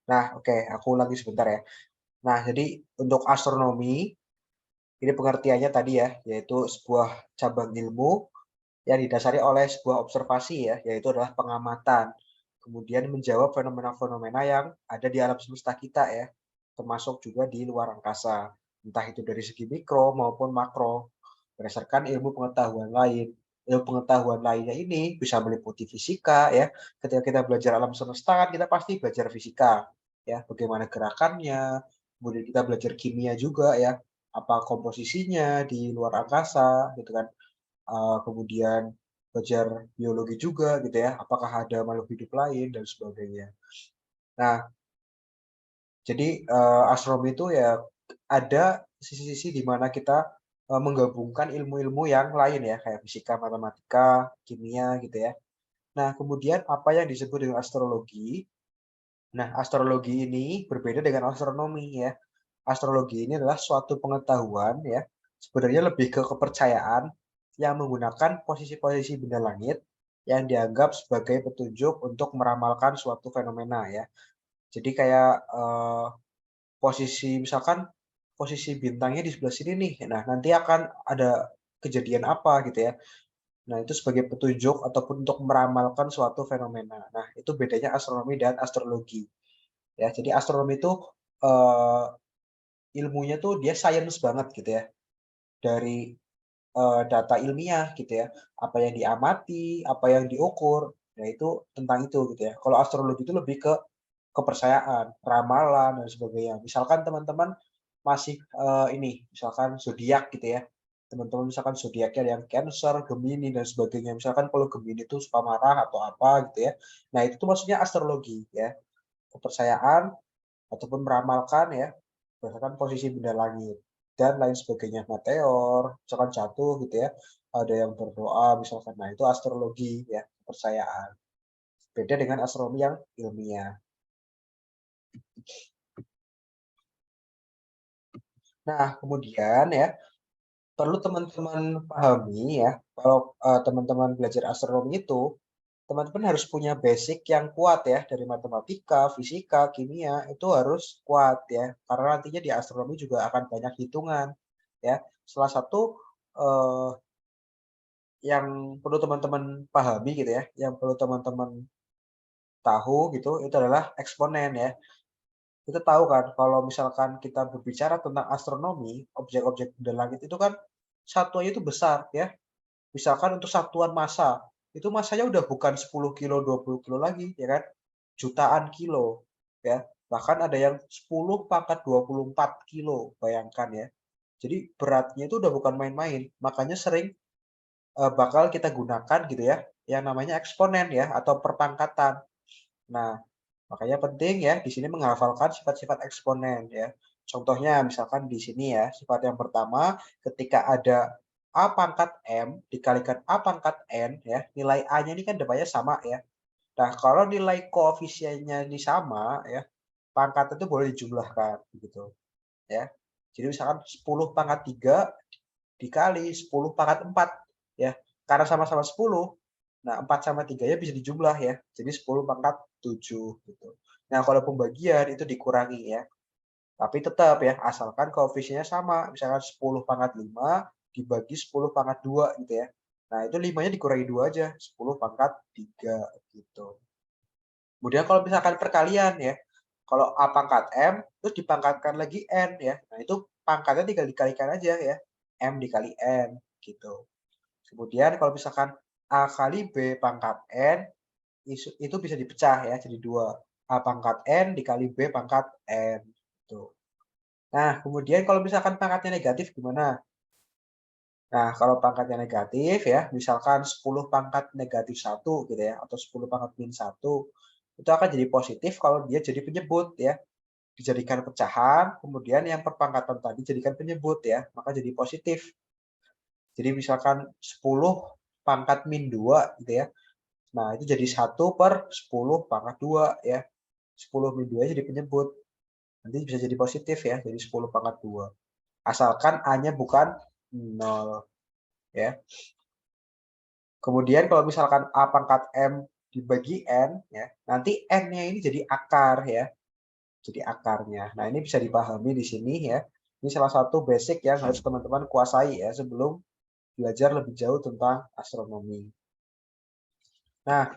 Nah, oke, aku ulangi sebentar ya. Nah, jadi untuk astronomi, ini pengertiannya tadi ya, yaitu sebuah cabang ilmu yang didasari oleh sebuah observasi ya, yaitu adalah pengamatan. Kemudian menjawab fenomena-fenomena yang ada di alam semesta kita ya, termasuk juga di luar angkasa. Entah itu dari segi mikro maupun makro, berdasarkan ilmu pengetahuan lain. Ilmu pengetahuan lainnya ini bisa meliputi fisika ya. Ketika kita belajar alam semesta kan kita pasti belajar fisika ya, bagaimana gerakannya. Kemudian kita belajar kimia juga ya, apa komposisinya di luar angkasa gitu kan. Kemudian belajar biologi juga gitu ya, apakah ada makhluk hidup lain dan sebagainya. Nah, jadi, astronomi itu ya ada sisi-sisi di mana kita, menggabungkan ilmu-ilmu yang lain ya, kayak fisika, matematika, kimia gitu ya. Nah, kemudian apa yang disebut dengan astrologi. Nah, astrologi ini berbeda dengan astronomi ya. Astrologi ini adalah suatu pengetahuan ya, sebenarnya lebih ke kepercayaan yang menggunakan posisi-posisi benda langit yang dianggap sebagai petunjuk untuk meramalkan suatu fenomena ya. Jadi kayak, posisi misalkan posisi bintangnya di sebelah sini nih, nah nanti akan ada kejadian apa gitu ya. Nah, itu sebagai petunjuk ataupun untuk meramalkan suatu fenomena. Nah, itu bedanya astronomi dan astrologi ya. Jadi astronomi itu, eee, ilmunya tuh dia science banget gitu ya, dari, data ilmiah gitu ya, apa yang diamati, apa yang diukur, nah itu tentang itu gitu ya. Kalau astrologi itu lebih ke kepercayaan, ramalan dan sebagainya. Misalkan teman-teman masih, ini, misalkan zodiak gitu ya, teman-teman misalkan zodiaknya ada yang Cancer, Gemini dan sebagainya. Misalkan kalau Gemini itu suka marah atau apa gitu ya. Nah, itu tuh maksudnya astrologi ya, kepercayaan ataupun meramalkan ya, berdasarkan posisi benda langit dan lain sebagainya. Meteor, misalkan jatuh gitu ya, ada yang berdoa misalkan. Nah, itu astrologi ya, kepercayaan. Beda dengan astronomi yang ilmiah. Nah, kemudian ya, perlu teman-teman pahami ya, kalau, teman-teman belajar astronomi itu, teman-teman harus punya basic yang kuat ya, dari matematika, fisika, kimia, itu harus kuat ya, karena nantinya di astronomi juga akan banyak hitungan ya. Salah satu, eee, yang perlu teman-teman pahami gitu ya, yang perlu teman-teman tahu gitu, itu adalah eksponen ya. Kita tahu kan kalau misalkan kita berbicara tentang astronomi, objek-objek benda langit itu kan satuannya itu besar ya. Misalkan untuk satuan massa, itu massanya udah bukan 10 kilo, 20 kilo lagi ya kan, jutaan kilo ya. Bahkan ada yang 10⁻24 kilo, bayangkan ya. Jadi beratnya itu udah bukan main-main, makanya sering, bakal kita gunakan gitu ya, yang namanya eksponen ya atau perpangkatan. Nah, makanya penting ya di sini menghafalkan sifat-sifat eksponen ya. Contohnya misalkan di sini ya, sifat yang pertama ketika ada A pangkat M dikalikan A pangkat N ya, nilai A-nya ini kan depannya sama ya. Nah, kalau nilai koefisiennya ini sama ya, pangkat itu boleh dijumlahkan begitu ya. Jadi misalkan 10⁻3 dikali 10⁻4 ya. Karena sama-sama 10, nah 4 sama 3-nya bisa dijumlah ya. Jadi 10⁻7 gitu. Nah, kalau pembagian itu dikurangi ya. Tapi tetap ya, asalkan koefisiennya sama. Misalkan 10⁻5 dibagi 10⁻2 gitu ya. Nah, itu 5-nya dikurangi 2 aja, 10⁻3 gitu. Kemudian kalau misalkan perkalian ya, kalau A pangkat M, terus dipangkatkan lagi N ya. Nah, itu pangkatnya tinggal dikalikan aja ya, M dikali N gitu. Kemudian kalau misalkan A kali B pangkat N, itu bisa dipecah ya jadi 2. A pangkat N dikali B pangkat N, gitu. Nah, kemudian kalau misalkan pangkatnya negatif gimana? Nah, kalau pangkatnya negatif ya, misalkan 10 pangkat negatif 1 gitu ya, atau 10 pangkat min 1, itu akan jadi positif kalau dia jadi penyebut ya. Dijadikan pecahan, kemudian yang perpangkatan tadi jadikan penyebut ya, maka jadi positif. Jadi misalkan 10 pangkat min 2 gitu ya. Nah, itu jadi 1/10⁻2 ya. 10 min 2 jadi penyebut. Nanti bisa jadi positif ya, jadi 10/2. Asalkan A-nya bukan 0 ya. Kemudian kalau misalkan A pangkat M dibagi N ya, nanti N-nya ini jadi akar ya. jadi akarnya. Nah, ini bisa dipahami di sini ya. Ini salah satu basic yang harus teman-teman kuasai ya sebelum belajar lebih jauh tentang astronomi. Nah,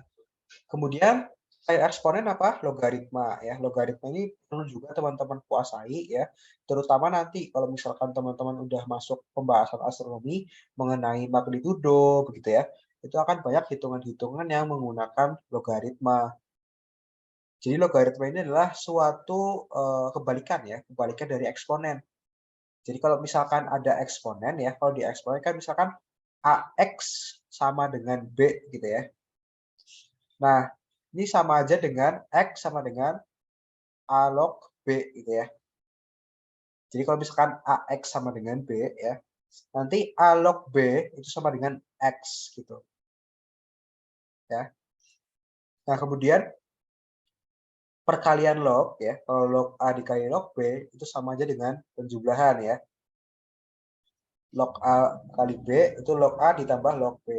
kemudian kayak eksponen apa? Logaritma ya. Logaritma ini perlu juga teman-teman kuasai ya. Terutama nanti kalau misalkan teman-teman udah masuk pembahasan astronomi mengenai magnitudo begitu ya. Itu akan banyak hitungan-hitungan yang menggunakan logaritma. Jadi logaritma ini adalah suatu kebalikan ya, kebalikan dari eksponen. Jadi kalau misalkan ada eksponen ya, kalau di eksponen kan misalkan AX sama dengan B gitu ya. Nah, ini sama aja dengan X sama dengan A log B gitu ya. Jadi kalau misalkan AX sama dengan B ya, nanti A log B itu sama dengan X gitu ya. Nah, kemudian perkalian log ya, kalau log A dikali log B itu sama aja dengan penjumlahan ya. Log A kali B itu log A ditambah log B.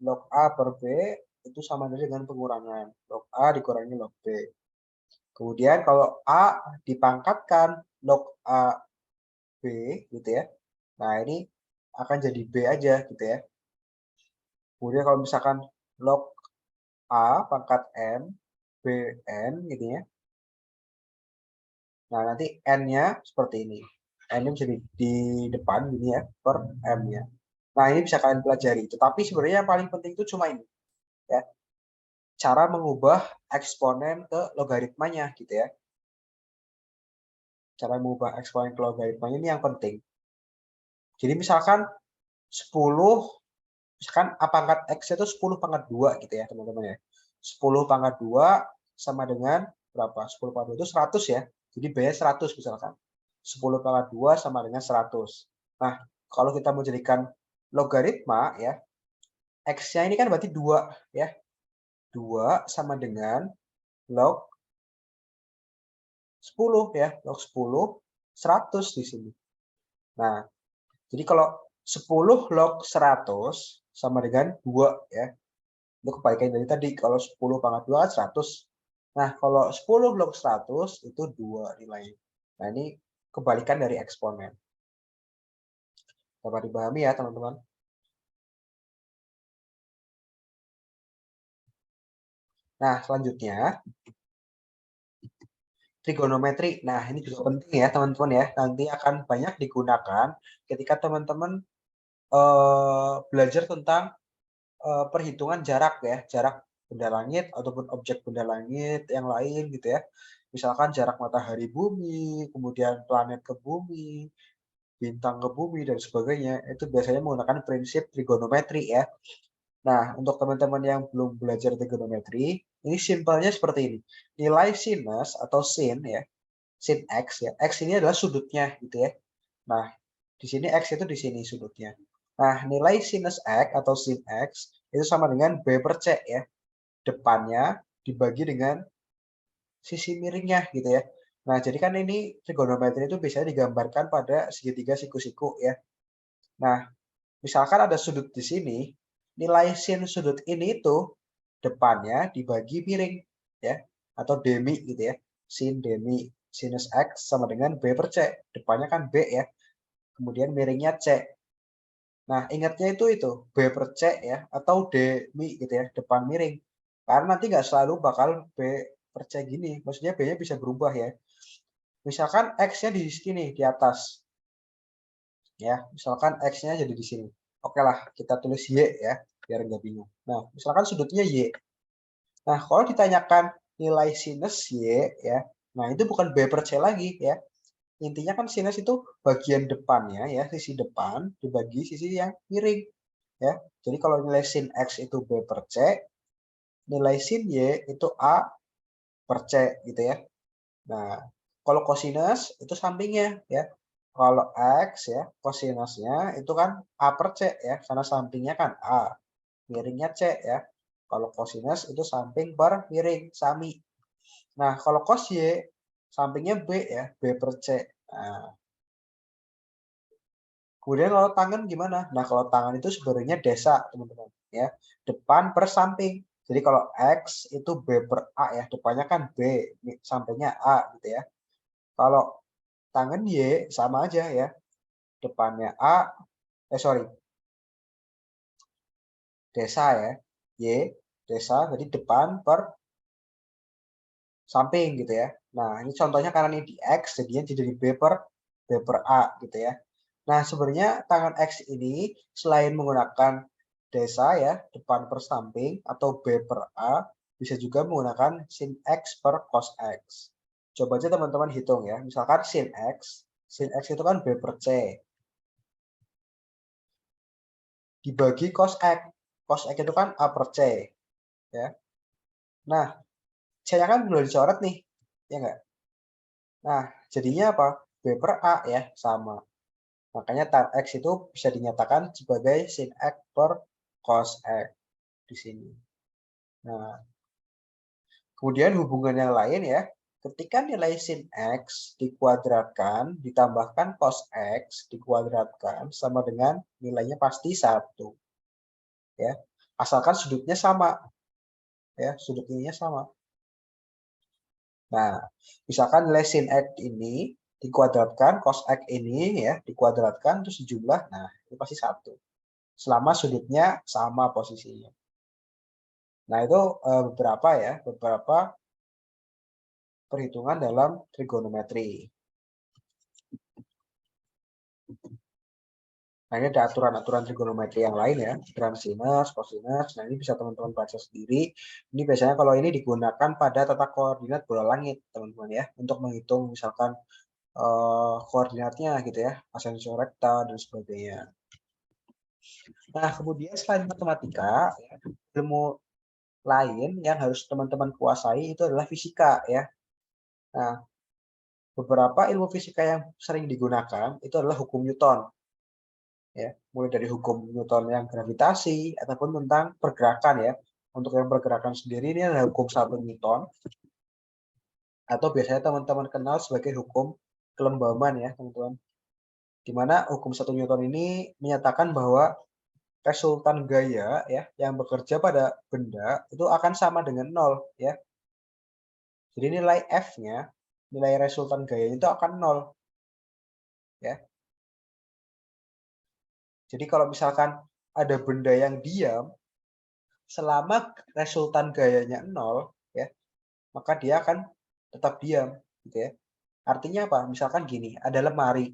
Log A per B itu sama aja dengan pengurangan. Log A dikurangi log B. Kemudian kalau A dipangkatkan log A B gitu ya. Nah, ini akan jadi B aja gitu ya. Kemudian kalau misalkan log A pangkat N, BN gitu ya. Nah, nanti N-nya seperti ini. N-nya bisa di depan gini ya, per M-nya. Nah, ini bisa kalian pelajari. Tetapi sebenarnya yang paling penting itu cuma ini. Ya, cara mengubah eksponen ke logaritmanya gitu ya. Cara mengubah eksponen ke logaritmanya ini yang penting. Jadi misalkan 10, misalkan A pangkat X itu 10 pangkat 2 gitu ya teman-teman ya. 10 pangkat 2 sama dengan berapa? 10 pangkat 2 itu 100 ya. Jadi B-nya 100 misalkan. 10 pangkat 2 sama dengan 100. Nah, kalau kita mau jadikan logaritma ya, X-nya ini kan berarti 2 ya. 2 sama dengan log 10 ya. Log 10, 100 di sini. Nah, jadi kalau 10 log 100 sama dengan 2 ya. Itu kebalikan dari tadi. Kalau 10 pangkat 2 kan 100. Nah, kalau 10 log 100 itu 2 nilainya. Nah, ini kebalikan dari eksponen. Dapat dipahami ya, teman-teman? Nah, selanjutnya trigonometri. Nah, ini juga penting ya, teman-teman ya. Nanti akan banyak digunakan ketika teman-teman belajar tentang perhitungan jarak ya, jarak benda langit ataupun objek benda langit yang lain gitu ya. Misalkan jarak matahari bumi, kemudian planet ke bumi, bintang ke bumi dan sebagainya, itu biasanya menggunakan prinsip trigonometri ya. Nah, untuk teman-teman yang belum belajar trigonometri, ini simpelnya seperti ini. Nilai sinus atau sin ya, sin X ya. X ini adalah sudutnya gitu ya. Nah, di sini X itu di sini sudutnya. Nah, nilai sinus X atau sin X itu sama dengan B per C ya. Depannya dibagi dengan sisi miringnya gitu ya. Nah, jadi kan ini trigonometri itu biasanya digambarkan pada segitiga siku-siku ya. Nah, misalkan ada sudut di sini, nilai sin sudut ini itu depannya dibagi miring ya atau demi gitu ya. Sin demi sinus X sama dengan B per C. Depannya kan B ya. Kemudian miringnya C. Nah, ingatnya itu B per C ya atau demi gitu ya, depan miring. Karena nanti nggak selalu bakal B per C gini. Maksudnya B-nya bisa berubah ya. Misalkan X-nya di sini di atas. Ya, misalkan X-nya jadi di sini. Oke lah, kita tulis Y ya, biar nggak bingung. Nah, misalkan sudutnya Y. Nah, kalau ditanyakan nilai sinus Y ya, nah itu bukan B per C lagi ya. Intinya kan sinus itu bagian depannya ya, sisi depan dibagi sisi yang miring ya. Jadi kalau nilai sin X itu B per C, nilai sin Y itu A per C gitu ya. Nah, kalau kosinus itu sampingnya ya. Kalau X ya, kosinusnya itu kan A per C ya, karena sampingnya kan A, miringnya C ya. Kalau kosinus itu samping per miring, sami. Nah, kalau cos Y, sampingnya B ya, B per C. Nah, kemudian kalau tangan gimana? Nah, kalau tangan itu sebenarnya desa, teman-teman. Ya, depan per samping. Jadi kalau X itu B per A ya, depannya kan B, sampingnya A gitu ya. Kalau tangan Y sama aja ya. Depannya A, sorry, desa ya. Y, desa, jadi depan per samping gitu ya. Nah, ini contohnya karena ini di X, jadinya jadi B per A gitu ya. Nah, sebenarnya tangan X ini selain menggunakan desa ya, depan per samping, atau B per A, bisa juga menggunakan sin X per cos X. Coba aja teman-teman hitung ya. Misalkan sin X itu kan B per C. Dibagi cos X. Cos X itu kan A per C. Ya. Nah, C-nya kan belum dicoret nih. Ya enggak? Nah, jadinya apa? B per A ya, sama. Makanya tan X itu bisa dinyatakan sebagai sin X per cos X di sini. Nah, kemudian hubungan yang lain ya, ketika nilai sin X dikuadratkan, ditambahkan cos X dikuadratkan, sama dengan nilainya pasti 1. Ya, asalkan sudutnya sama. Ya, sudut ininya sama. Nah, misalkan nilai sin X ini dikuadratkan, cos X ini ya dikuadratkan, terus dijumlah, nah itu pasti 1. Selama sudutnya sama posisinya. Nah, itu beberapa perhitungan dalam trigonometri. Nah, ini ada aturan-aturan trigonometri yang lain ya, gram sinus, cosinus. Nah, ini bisa teman-teman baca sendiri. Ini biasanya kalau ini digunakan pada tata koordinat bola langit, teman-teman ya, untuk menghitung misalkan koordinatnya gitu ya, ascensio recta dan sebagainya. Nah, kemudian selain matematika, ya, ilmu lain yang harus teman-teman kuasai itu adalah fisika ya. Nah, beberapa ilmu fisika yang sering digunakan itu adalah hukum Newton. Ya, mulai dari hukum Newton yang gravitasi ataupun tentang pergerakan ya. Untuk yang pergerakan sendiri ini adalah hukum 1 Newton atau biasanya teman-teman kenal sebagai hukum kelembaban ya, teman-teman. Di mana hukum 1 Newton ini menyatakan bahwa resultan gaya ya yang bekerja pada benda itu akan sama dengan 0 ya. Jadi nilai F-nya, nilai resultan gayanya itu akan 0 ya. Jadi kalau misalkan ada benda yang diam, selama resultan gayanya 0 ya, maka dia akan tetap diam gitu ya. Artinya apa? Misalkan gini, ada lemari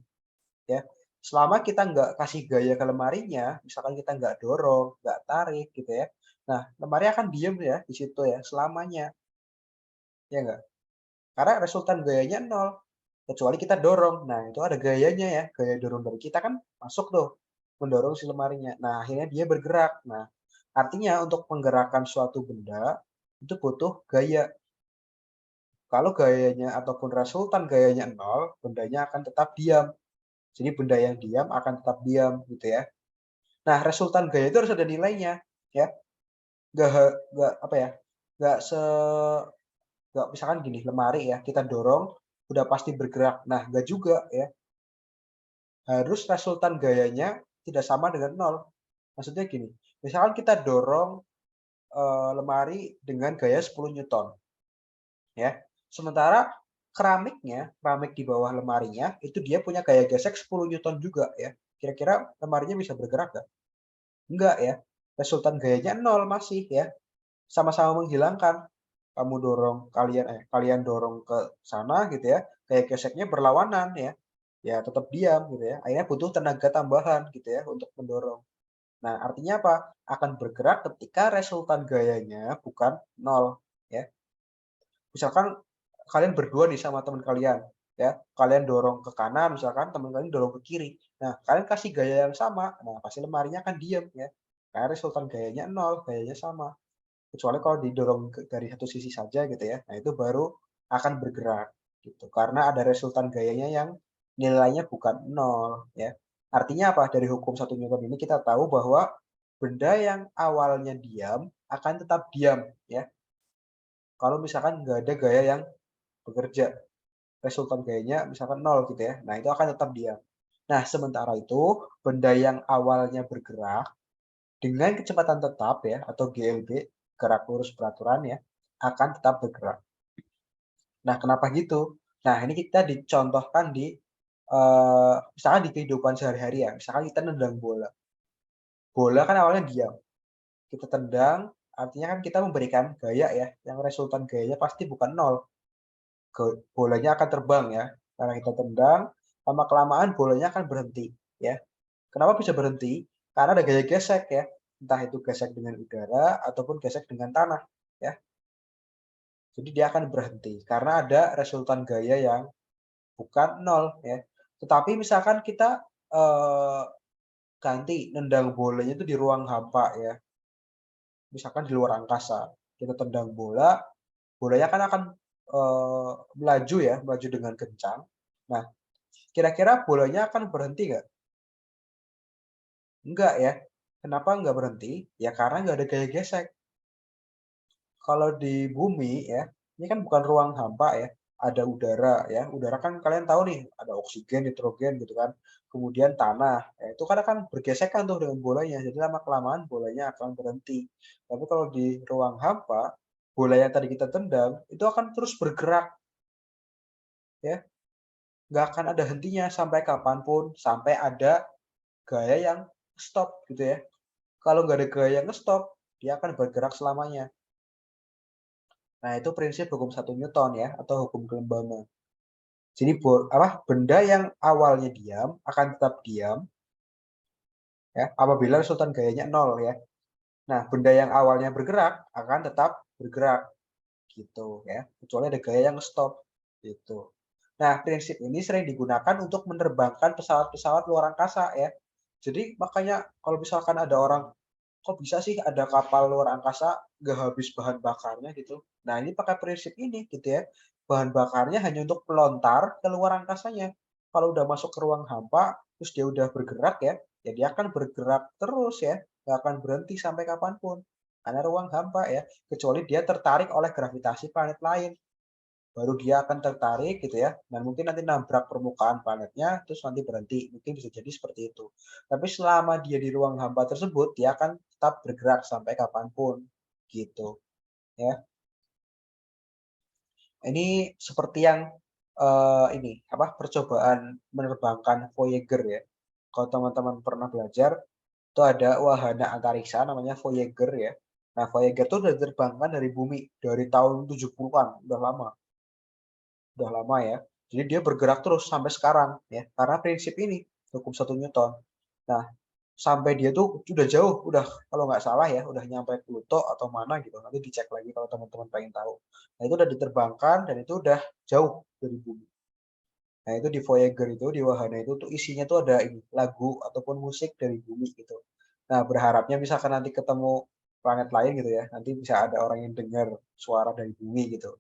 ya. Selama kita nggak kasih gaya ke lemarinya, misalkan kita nggak dorong, nggak tarik gitu ya. Nah, lemari akan diem ya di situ ya selamanya. Ya nggak? Karena resultan gayanya 0. Kecuali kita dorong. Nah, itu ada gayanya ya. Gaya dorong dari kita kan masuk tuh. Mendorong si lemarinya. Nah, akhirnya dia bergerak. Nah, artinya untuk menggerakkan suatu benda, itu butuh gaya. Kalau gayanya ataupun resultan gayanya 0, bendanya akan tetap diam. Jadi benda yang diam akan tetap diam gitu ya. Nah, resultan gaya itu harus ada nilainya ya. Nggak, nggak apa ya, nggak se nggak misalkan gini, lemari ya, kita dorong, udah pasti bergerak. Nah, nggak juga ya. Harus resultan gayanya tidak sama dengan 0. Maksudnya gini, misalkan kita dorong lemari dengan gaya 10 Newton. Ya. Sementara keramik di bawah lemarinya, itu dia punya gaya gesek 10 Newton juga ya. Kira-kira lemarinya bisa bergerak nggak? Enggak ya. Resultan gayanya 0 masih ya. Sama-sama menghilangkan. Kalian dorong ke sana gitu ya. Gaya geseknya berlawanan ya. Ya tetap diam gitu ya. Akhirnya butuh tenaga tambahan gitu ya untuk mendorong. Nah, artinya apa? Akan bergerak ketika resultan gayanya bukan 0 ya. Misalkan kalian berdua nih sama teman kalian ya. Kalian dorong ke kanan misalkan teman kalian dorong ke kiri. Nah, kalian kasih gaya yang sama. Nah, pasti lemarinya akan diam ya. Karena resultan gayanya 0, gayanya sama. Kecuali kalau didorong dari satu sisi saja gitu ya. Nah, itu baru akan bergerak gitu. Karena ada resultan gayanya yang nilainya bukan 0 ya. Artinya apa? Dari hukum 1 Newton ini kita tahu bahwa benda yang awalnya diam akan tetap diam ya. Kalau misalkan nggak ada gaya yang bekerja, resultan gayanya misalkan 0 gitu ya. Nah, itu akan tetap diam. Nah, sementara itu benda yang awalnya bergerak dengan kecepatan tetap ya atau GLB, gerak lurus peraturan ya, akan tetap bergerak. Nah, kenapa gitu? Nah, ini kita dicontohkan di, misalkan di kehidupan sehari-hari ya, misalkan kita nendang bola. Bola kan awalnya diam, kita tendang, artinya kan kita memberikan gaya ya, yang resultan gayanya pasti bukan nol, bolanya akan terbang ya, karena kita tendang, lama-kelamaan bolanya akan berhenti ya. Kenapa bisa berhenti? Karena ada gaya gesek ya, entah itu gesek dengan udara ataupun gesek dengan tanah ya. Jadi dia akan berhenti karena ada resultan gaya yang bukan nol ya. Tetapi misalkan kita, ganti nendang bolanya itu di ruang hampa ya, misalkan di luar angkasa, kita tendang bola, bolanya kan akan, melaju ya, melaju dengan kencang. Nah, kira-kira bolanya akan berhenti nggak? Enggak ya. Kenapa nggak berhenti? Ya karena nggak ada gaya gesek. Kalau di bumi ya, ini kan bukan ruang hampa ya, ada udara ya. Udara kan kalian tahu nih, ada oksigen, nitrogen gitu kan. Kemudian tanah, ya itu kan akan bergesekan tuh dengan bolanya. Jadi lama-kelamaan bolanya akan berhenti. Tapi kalau di ruang hampa, bola yang tadi kita tendang itu akan terus bergerak ya. Nggak akan ada hentinya sampai kapanpun, sampai ada gaya yang stop gitu ya. Kalau nggak ada gaya yang stop, dia akan bergerak selamanya. Nah, itu prinsip hukum 1 Newton ya, atau hukum kelembaban. Jadi benda yang awalnya diam akan tetap diam ya, apabila resultan gayanya nol ya. Nah, benda yang awalnya bergerak akan tetap bergerak gitu ya, kecuali ada gaya yang stop gitu. Nah, prinsip ini sering digunakan untuk menerbangkan pesawat-pesawat luar angkasa ya. Jadi makanya kalau misalkan ada orang, kok bisa sih ada kapal luar angkasa nggak habis bahan bakarnya gitu. Nah, ini pakai prinsip ini gitu ya. Bahan bakarnya hanya untuk pelontar ke luar angkasanya. Kalau udah masuk ke ruang hampa, terus dia udah bergerak ya, ya dia akan bergerak terus ya, nggak akan berhenti sampai kapanpun. Karena ruang hampa ya, kecuali dia tertarik oleh gravitasi planet lain. Baru dia akan tertarik gitu ya, dan mungkin nanti nabrak permukaan planetnya, terus nanti berhenti. Mungkin bisa jadi seperti itu. Tapi selama dia di ruang hampa tersebut, dia akan tetap bergerak sampai kapanpun, gitu. Ya, ini seperti yang ini apa percobaan menerbangkan Voyager ya. Kalau teman-teman pernah belajar, itu ada wahana antariksa namanya Voyager ya. Nah, Voyager itu udah diterbangkan dari bumi dari tahun 70-an, udah lama ya. Jadi dia bergerak terus sampai sekarang ya, karena prinsip ini, hukum 1 Newton. Nah, sampai dia tuh udah jauh, udah kalau nggak salah ya, udah nyampe Pluto atau mana gitu. Nanti dicek lagi kalau teman-teman pengen tahu. Nah, itu udah diterbangkan dan itu udah jauh dari bumi. Nah, itu di Voyager itu, di wahana itu tuh isinya tuh ada ini, lagu ataupun musik dari bumi gitu. Nah, berharapnya misalkan nanti ketemu planet lain gitu ya, nanti bisa ada orang yang dengar suara dari bumi gitu.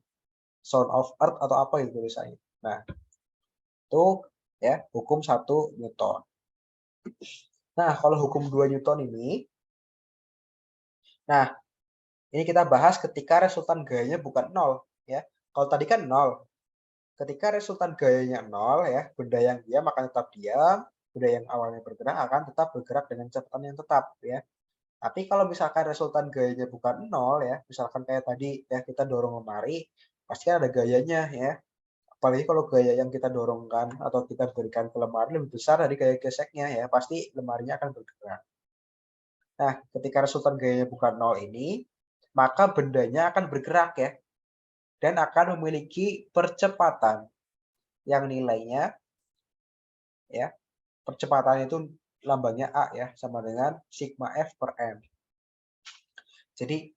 Sound of Earth atau apa itu tulisannya. Nah, itu ya hukum 1 Newton. Nah, kalau hukum 2 Newton ini, nah ini kita bahas ketika resultan gayanya bukan nol ya. Kalau tadi kan nol. Ketika resultan gayanya nol ya, benda yang diam akan tetap diam, benda yang awalnya bergerak akan tetap bergerak dengan kecepatan yang tetap ya. Tapi kalau misalkan resultan gayanya bukan nol ya, misalkan kayak tadi ya kita dorong lemari, pasti kan ada gayanya ya. Apalagi kalau gaya yang kita dorongkan atau kita berikan ke lemari lebih besar dari gaya geseknya ya, pasti lemarinya akan bergerak. Nah, ketika resultan gayanya bukan nol ini, maka bendanya akan bergerak ya, dan akan memiliki percepatan yang nilainya ya, percepatan itu lambangnya A ya, sama dengan sigma F per M. Jadi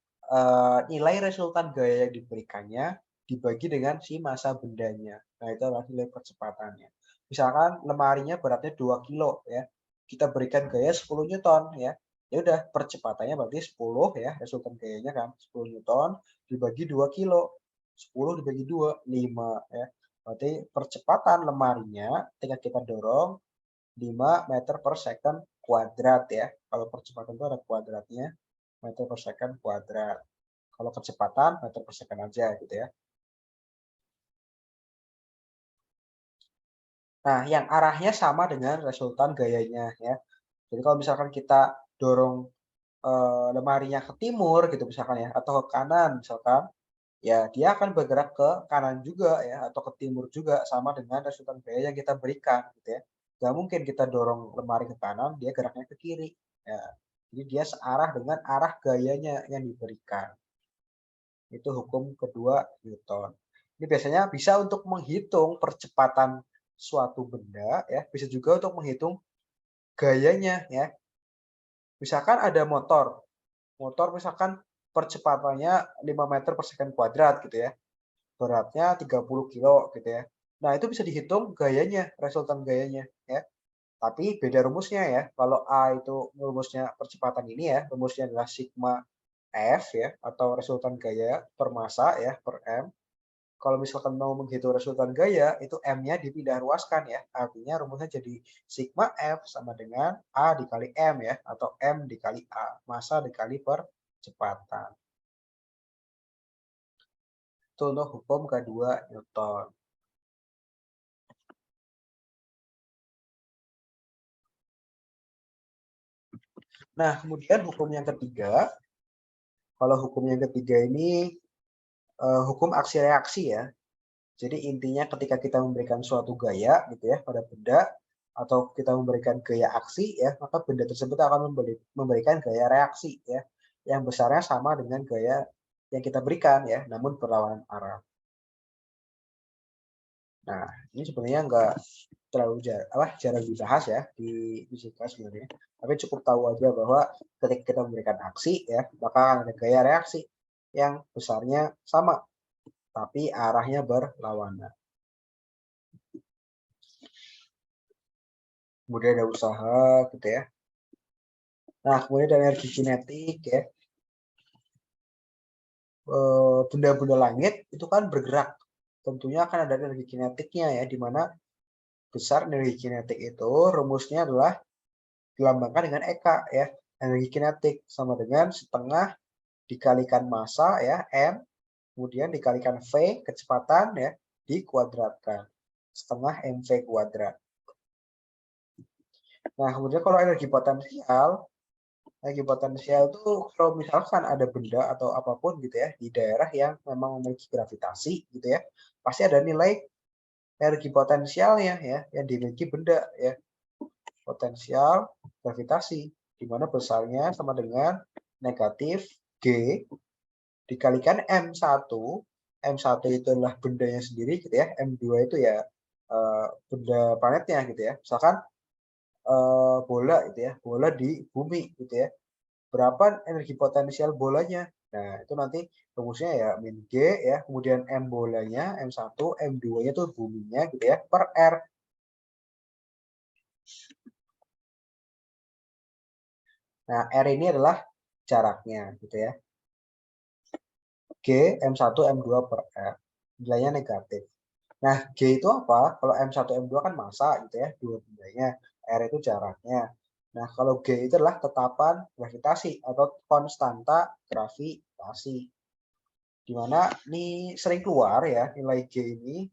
nilai resultan gaya yang diberikannya dibagi dengan si massa bendanya. Nah, itu adalah nilai percepatannya. Misalkan lemarinya beratnya 2 kilo ya. Kita berikan gaya 10 Newton ya. Ya udah percepatannya berarti 10 ya, resultan gayanya kan 10 Newton dibagi 2 kilo. 10 dibagi 2, 5 ya. Berarti percepatan lemarinya ketika kita dorong 5 meter per second kuadrat ya. Kalau percepatan itu ada kuadratnya, meter per second kuadrat. Kalau kecepatan meter per second aja gitu ya. Nah, yang arahnya sama dengan resultan gayanya ya. Jadi kalau misalkan kita dorong lemarinya ke timur gitu misalkan ya, atau ke kanan misalkan, ya dia akan bergerak ke kanan juga ya atau ke timur juga sama dengan resultan gaya yang kita berikan gitu ya. Gak mungkin kita dorong lemari ke kanan, dia geraknya ke kiri. Ya. Jadi dia searah dengan arah gayanya yang diberikan. Itu hukum kedua Newton. Ini biasanya bisa untuk menghitung percepatan suatu benda ya, bisa juga untuk menghitung gayanya ya. Misalkan ada motor. Motor misalkan percepatannya 5 meter per second kuadrat gitu ya. Beratnya 30 kilo gitu ya. Nah, itu bisa dihitung gayanya, resultan gayanya ya. Tapi beda rumusnya ya. Kalau A itu rumusnya percepatan ini ya, rumusnya adalah sigma F ya atau resultan gaya per massa ya per M. Kalau misalkan mau menghitung resultan gaya, itu M-nya dipindah ruaskan ya. Artinya rumusnya jadi sigma F sama dengan A dikali M ya atau M dikali A, massa dikali percepatan. Itu untuk hukum kedua Newton. Nah, kemudian hukum yang ketiga, kalau hukum yang ketiga ini hukum aksi reaksi ya. Jadi intinya ketika kita memberikan suatu gaya gitu ya pada benda atau kita memberikan gaya aksi ya, maka benda tersebut akan memberikan gaya reaksi ya yang besarnya sama dengan gaya yang kita berikan ya, namun berlawanan arah. Nah, ini sebenarnya nggak terlalu jarang dibahas ya di fisika sebenarnya. Tapi cukup tahu aja bahwa ketika kita memberikan aksi ya, maka akan ada gaya reaksi yang besarnya sama, tapi arahnya berlawanan. Kemudian ada usaha gitu ya. Nah, kemudian ada energi kinetik ya. Benda-benda langit itu kan bergerak. Tentunya akan ada energi kinetiknya ya, di mana besar energi kinetik itu rumusnya adalah dilambangkan dengan Eka ya. Energi kinetik sama dengan setengah dikalikan massa ya, M, kemudian dikalikan V, kecepatan ya, dikuadratkan. Setengah mv kuadrat. Nah, kemudian kalau energi potensial itu kalau misalkan ada benda atau apapun gitu ya di daerah yang memang memiliki gravitasi gitu ya, pasti ada nilai energi potensialnya ya yang dimiliki benda ya, potensial gravitasi di mana besarnya sama dengan negatif G dikalikan M1. M1 itu adalah bendanya sendiri gitu ya, M2 itu ya benda planetnya gitu ya. Misalkan bola gitu ya, bola di bumi gitu ya. Berapa energi potensial bolanya? Nah, itu nanti rumusnya ya min G ya, kemudian M bolanya, M1, M2-nya itu buminya gitu ya, per R. Nah, R ini adalah jaraknya gitu ya. G, M1, M2 per R. Nilainya negatif. Nah, G itu apa? Kalau M1, M2 kan massa gitu ya, dua bendanya. R itu jaraknya. Nah, kalau G itu adalah tetapan gravitasi atau konstanta gravitasi. Dimana ini sering keluar ya nilai G ini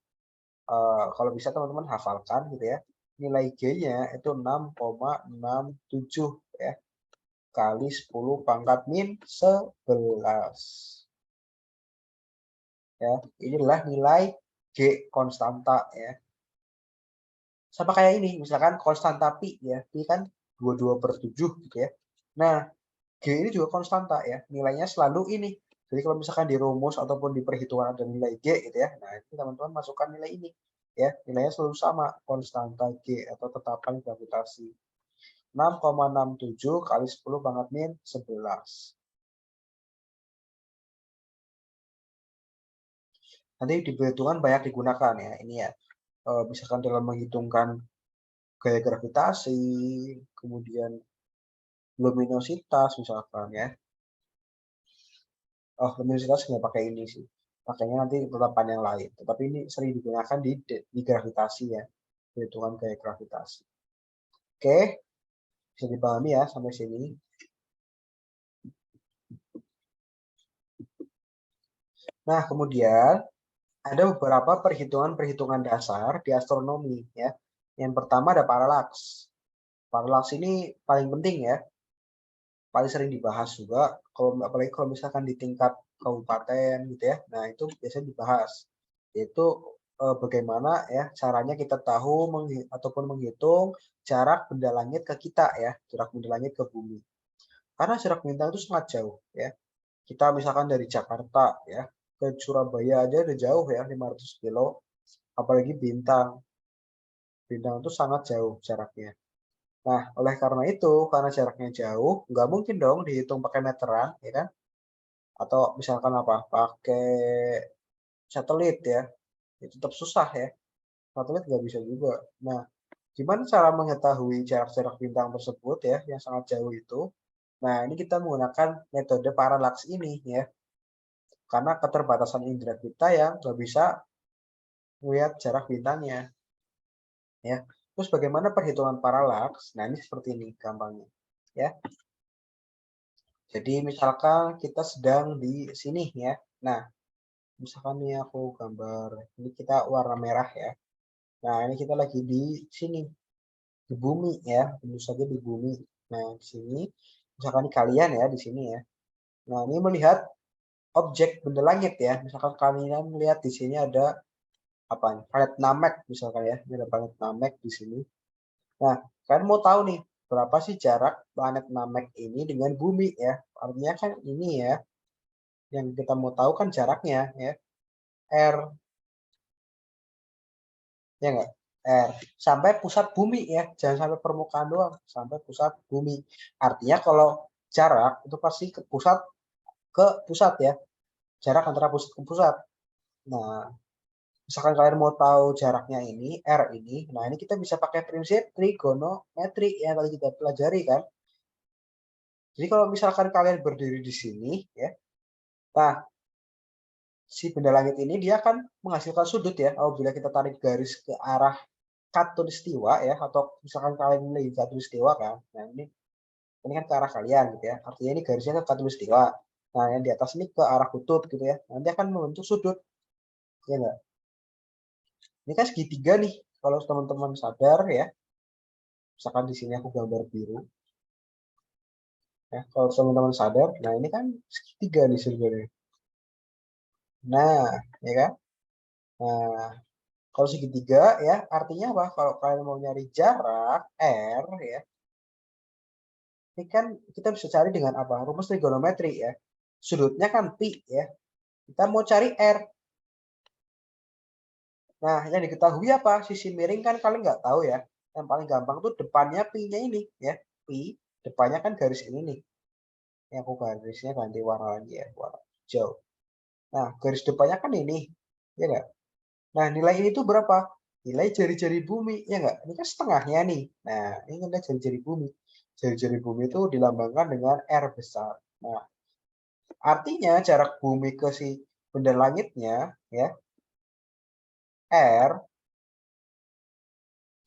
kalau bisa teman-teman hafalkan gitu ya, nilai G-nya itu 6,67 ya kali 10 pangkat min 11 ya. Ini adalah nilai G konstanta ya. Sama kayak ini, misalkan konstanta pi ya, pi kan 22/7 gitu ya. Nah, G ini juga konstanta ya, nilainya selalu ini. Jadi kalau misalkan di rumus ataupun di perhitungan ada nilai G gitu ya, nah itu teman-teman masukkan nilai ini ya, nilainya selalu sama, konstanta G atau tetapan gravitasi. 6,67 kali 10 pangkat min 11. Nanti di perhitungan banyak digunakan ya, ini ya. Misalkan dalam menghitungkan gaya gravitasi, kemudian luminositas misalkan ya. Oh, luminositas nggak pakai ini sih. Pakainya nanti tetapan yang lain. Tetapi ini sering digunakan di gravitasi ya. Perhitungan gaya gravitasi. Oke, bisa dipahami ya sampai sini. Nah, kemudian ada beberapa perhitungan-perhitungan dasar di astronomi ya. Yang pertama ada paralaks. Paralaks ini paling penting ya. Paling sering dibahas juga, apalagi kalau misalkan di tingkat kabupaten gitu ya. Nah, itu biasanya dibahas. Yaitu bagaimana ya caranya kita tahu ataupun menghitung jarak benda langit ke kita ya, jarak benda langit ke bumi. Karena jarak bintang itu sangat jauh ya. Kita misalkan dari Jakarta ya ke Surabaya aja udah jauh ya, 500 kilo. Apalagi bintang. Bintang itu sangat jauh jaraknya. Nah, oleh karena itu, karena jaraknya jauh, nggak mungkin dong dihitung pakai meteran, ya kan? Atau misalkan apa? Pakai satelit ya. Itu tetap susah ya. Satelit nggak bisa juga. Nah, gimana cara mengetahui jarak-jarak bintang tersebut ya, yang sangat jauh itu? Nah, ini kita menggunakan metode paralaks ini ya. Karena keterbatasan indera kita yang nggak bisa melihat jarak bintangnya. Ya. Terus bagaimana perhitungan paralaks? Nah, ini seperti ini gampangnya. Ya. Jadi misalkan kita sedang di sini ya. Nah, misalkan nih aku gambar, ini kita warna merah ya. Nah, ini kita lagi di sini, di bumi ya, tentu saja di bumi. Nah, di sini, misalkan kalian ya di sini ya. Nah, ini melihat objek benda langit ya. Misalkan kalian melihat di sini ada apa? Planet Namek misalkan ya. Ini ada planet Namek di sini. Nah, kalian mau tahu nih berapa sih jarak planet Namek ini dengan bumi ya? Artinya kan ini ya, yang kita mau tahu kan jaraknya ya. R ya enggak? R sampai pusat bumi ya, jangan sampai permukaan doang, sampai pusat bumi. Artinya kalau jarak itu pasti ke pusat ya, jarak antara pusat ke pusat. Nah, misalkan kalian mau tahu jaraknya ini, R ini, nah ini kita bisa pakai prinsip trigonometri yang tadi kita pelajari kan. Jadi kalau misalkan kalian berdiri di sini ya, nah si benda langit ini dia akan menghasilkan sudut ya, apabila kita tarik garis ke arah khatulistiwa ya, atau misalkan kalian memilih khatulistiwa kan. Nah, ini kan ke arah kalian gitu ya. Artinya ini garisnya ke khatulistiwa. Nah, yang di atas ini ke arah kutub gitu ya. Nanti akan membentuk sudut. Ya enggak? Ini kan segitiga nih. Kalau teman-teman sadar ya. Misalkan di sini aku gambar biru. Ya, kalau teman-teman sadar, nah ini kan segitiga nih sebenarnya. Nah, ya kan? Nah, kalau segitiga ya artinya apa? Kalau kalian mau nyari jarak R ya, ini kan kita bisa cari dengan apa? Rumus trigonometri ya. Sudutnya kan pi ya. Kita mau cari R. Nah, yang diketahui apa? Sisi miring kan kalian nggak tahu ya. Yang paling gampang tuh depannya pi-nya ini ya. Pi, depannya kan garis ini nih. Yang aku garisnya ganti warna lagi ya, warna hijau. Nah, garis depannya kan ini. Ya nggak? Nah, nilai ini tuh berapa? Nilai jari-jari bumi, ya nggak? Ini kan setengahnya nih. Nah, ini nilai jari-jari bumi. Jari-jari bumi itu dilambangkan dengan R besar. Nah, artinya jarak bumi ke si benda langitnya, ya, R.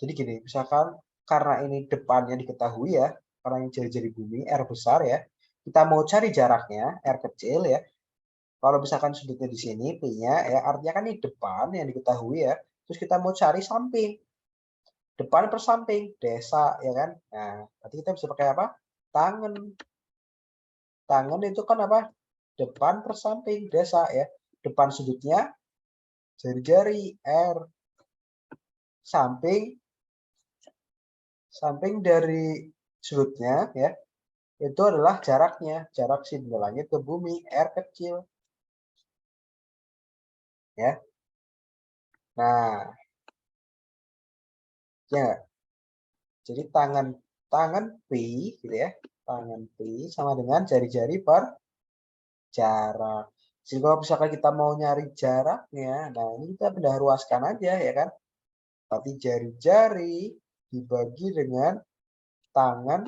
Jadi gini, misalkan karena ini depannya diketahui ya, karena ini jari-jari bumi, R besar ya, kita mau cari jaraknya, R kecil ya. Kalau misalkan sudutnya di sini, P-nya ya, artinya kan ini depan yang diketahui ya. Terus kita mau cari samping. Depan per samping, desa ya kan. Nah, berarti kita bisa pakai apa? Tangan. Tangan itu kan apa? Depan per samping, desa ya. Depan sudutnya jari-jari R. Samping samping dari sudutnya ya, itu adalah jaraknya, jarak si benda langit ke bumi, R kecil. Ya. Nah, ya. Jadi tangan pi gitu ya. Tangan pi sama dengan jari-jari per jarak. Jadi kalau misalkan kita mau nyari jaraknya, nah ini kita pindah ruaskan aja ya kan. Tapi jari-jari dibagi dengan tangan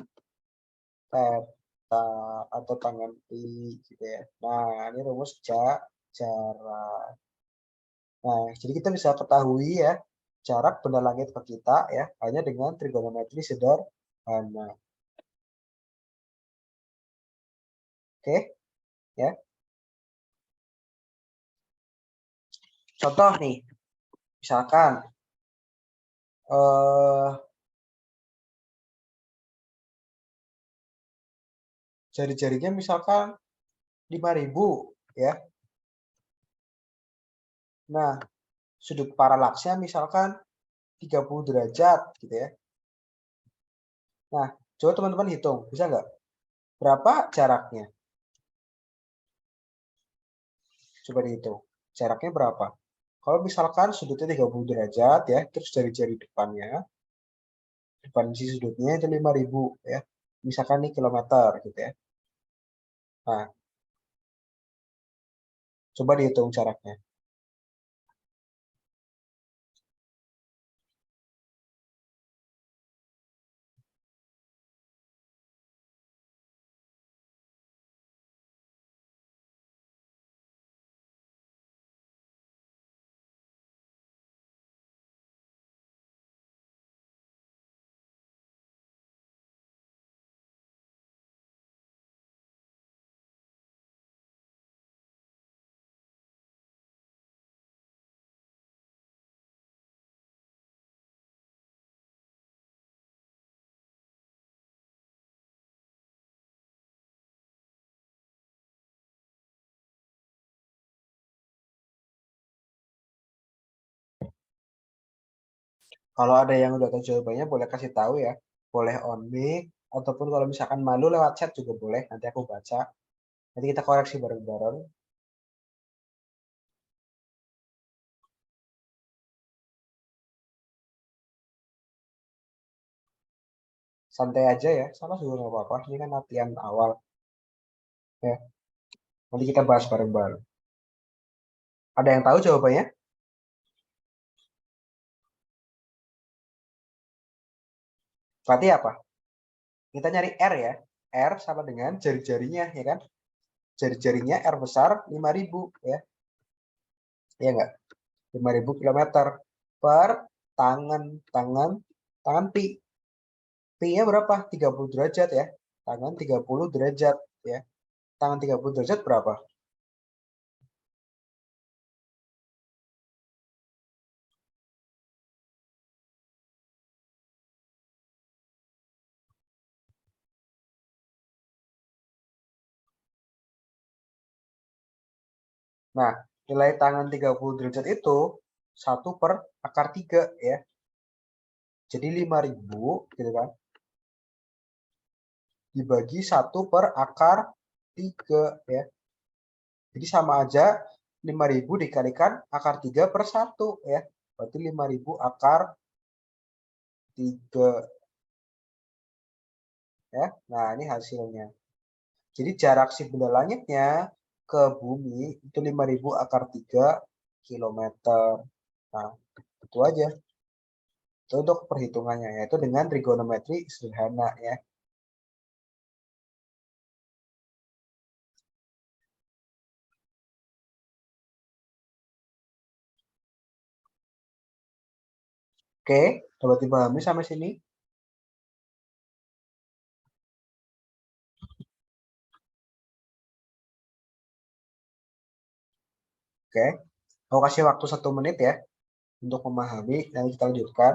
teta atau tangan pi gitu ya. Nah, ini rumus jarak. Nah, jadi kita bisa ketahui ya jarak benda langit ke kita ya hanya dengan trigonometri sederhana. Oke, ya. Contoh nih, misalkan jari-jarinya misalkan 5.000 ya. Nah, sudut paralaksnya misalkan 30 derajat gitu ya. Nah, coba teman-teman hitung, bisa nggak? Berapa jaraknya? Coba dihitung. Jaraknya berapa? Kalau misalkan sudutnya 30 derajat ya, terus jari-jari depannya, depan sisi sudutnya itu 5.000 ya. Misalkan ini kilometer gitu ya. Nah, coba dihitung jaraknya. Kalau ada yang udah tahu jawabannya boleh kasih tahu ya. Boleh on mic ataupun kalau misalkan malu lewat chat juga boleh. Nanti aku baca. Nanti kita koreksi bareng-bareng. Santai aja ya. Salah juga nggak apa-apa. Ini kan latihan awal ya. Nanti kita bahas bareng-bareng. Ada yang tahu jawabannya? Berarti apa? Kita nyari R ya. R sama dengan jari-jarinya ya kan? Jari-jarinya R besar 5.000 ya. Iya nggak? 5.000 kilometer per tangan tangan tangan pi. Pi-nya berapa? 30 derajat ya. Tangan 30 derajat ya. Tangan 30 derajat berapa? Nah, nilai tangan 30 derajat itu 1/akar 3 ya. Jadi 5.000 gitu kan. Dibagi 1/akar 3 ya. Jadi sama aja 5.000 dikalikan akar 3/1 ya. Berarti 5.000 akar 3 ya. Nah, ini hasilnya. Jadi jarak si benda langitnya ke bumi itu 5.000 akar 3 kilometer. Nah, itu aja. Itu untuk perhitungannya, yaitu dengan trigonometri sederhana ya. Oke, dapat dipahami sampai sini? Oke, aku kasih waktu 1 menit ya untuk memahami dan kita lanjutkan.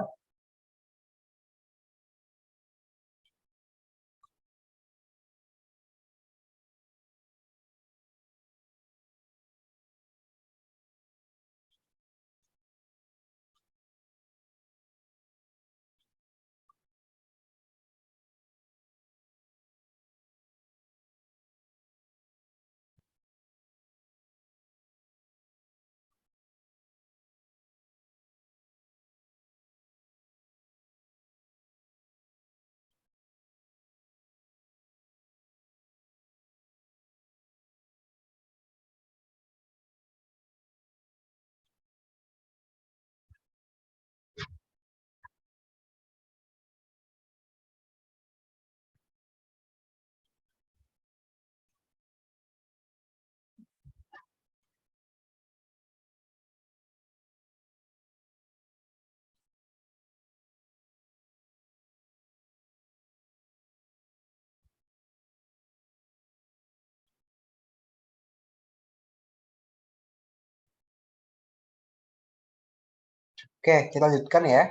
Oke, kita lanjutkan ya.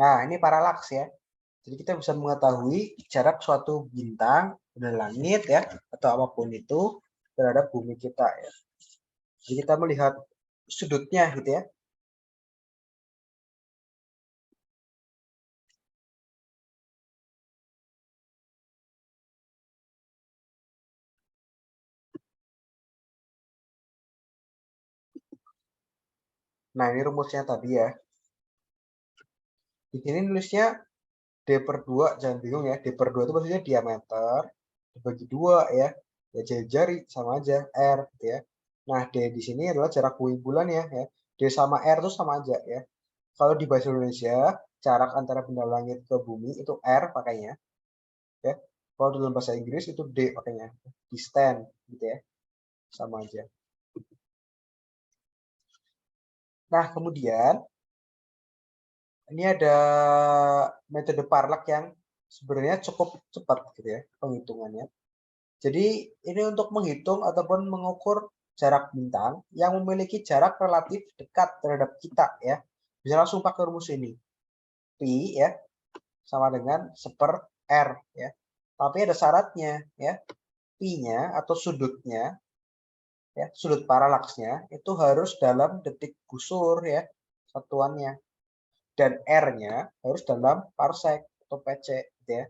Nah, ini paralaks ya. Jadi kita bisa mengetahui jarak suatu bintang, benda langit ya, atau apapun itu terhadap bumi kita ya. Jadi kita melihat sudutnya gitu ya. Nah, ini rumusnya tadi ya. Di sini nulisnya D/2, jangan bingung ya. D/2 itu maksudnya diameter dibagi 2 ya. Ya jari-jari sama aja R gitu ya. Nah, D di sini adalah jarak bumi bulan ya. D sama R itu sama aja ya. Kalau di bahasa Indonesia, jarak antara benda langit ke bumi itu R pakainya ya. Kalau dalam bahasa Inggris itu D pakainya. Distance gitu ya. Sama aja. Nah, kemudian ini ada metode parlak yang sebenarnya cukup cepat gitu ya penghitungannya. Jadi ini untuk menghitung ataupun mengukur jarak bintang yang memiliki jarak relatif dekat terhadap kita ya. Bisa langsung pakai rumus ini. Pi ya sama dengan 1/r ya. Tapi ada syaratnya ya. Pi-nya atau sudutnya ya, sudut paralaksnya itu harus dalam detik busur ya satuannya. Dan R-nya harus dalam parsec atau PC gitu ya.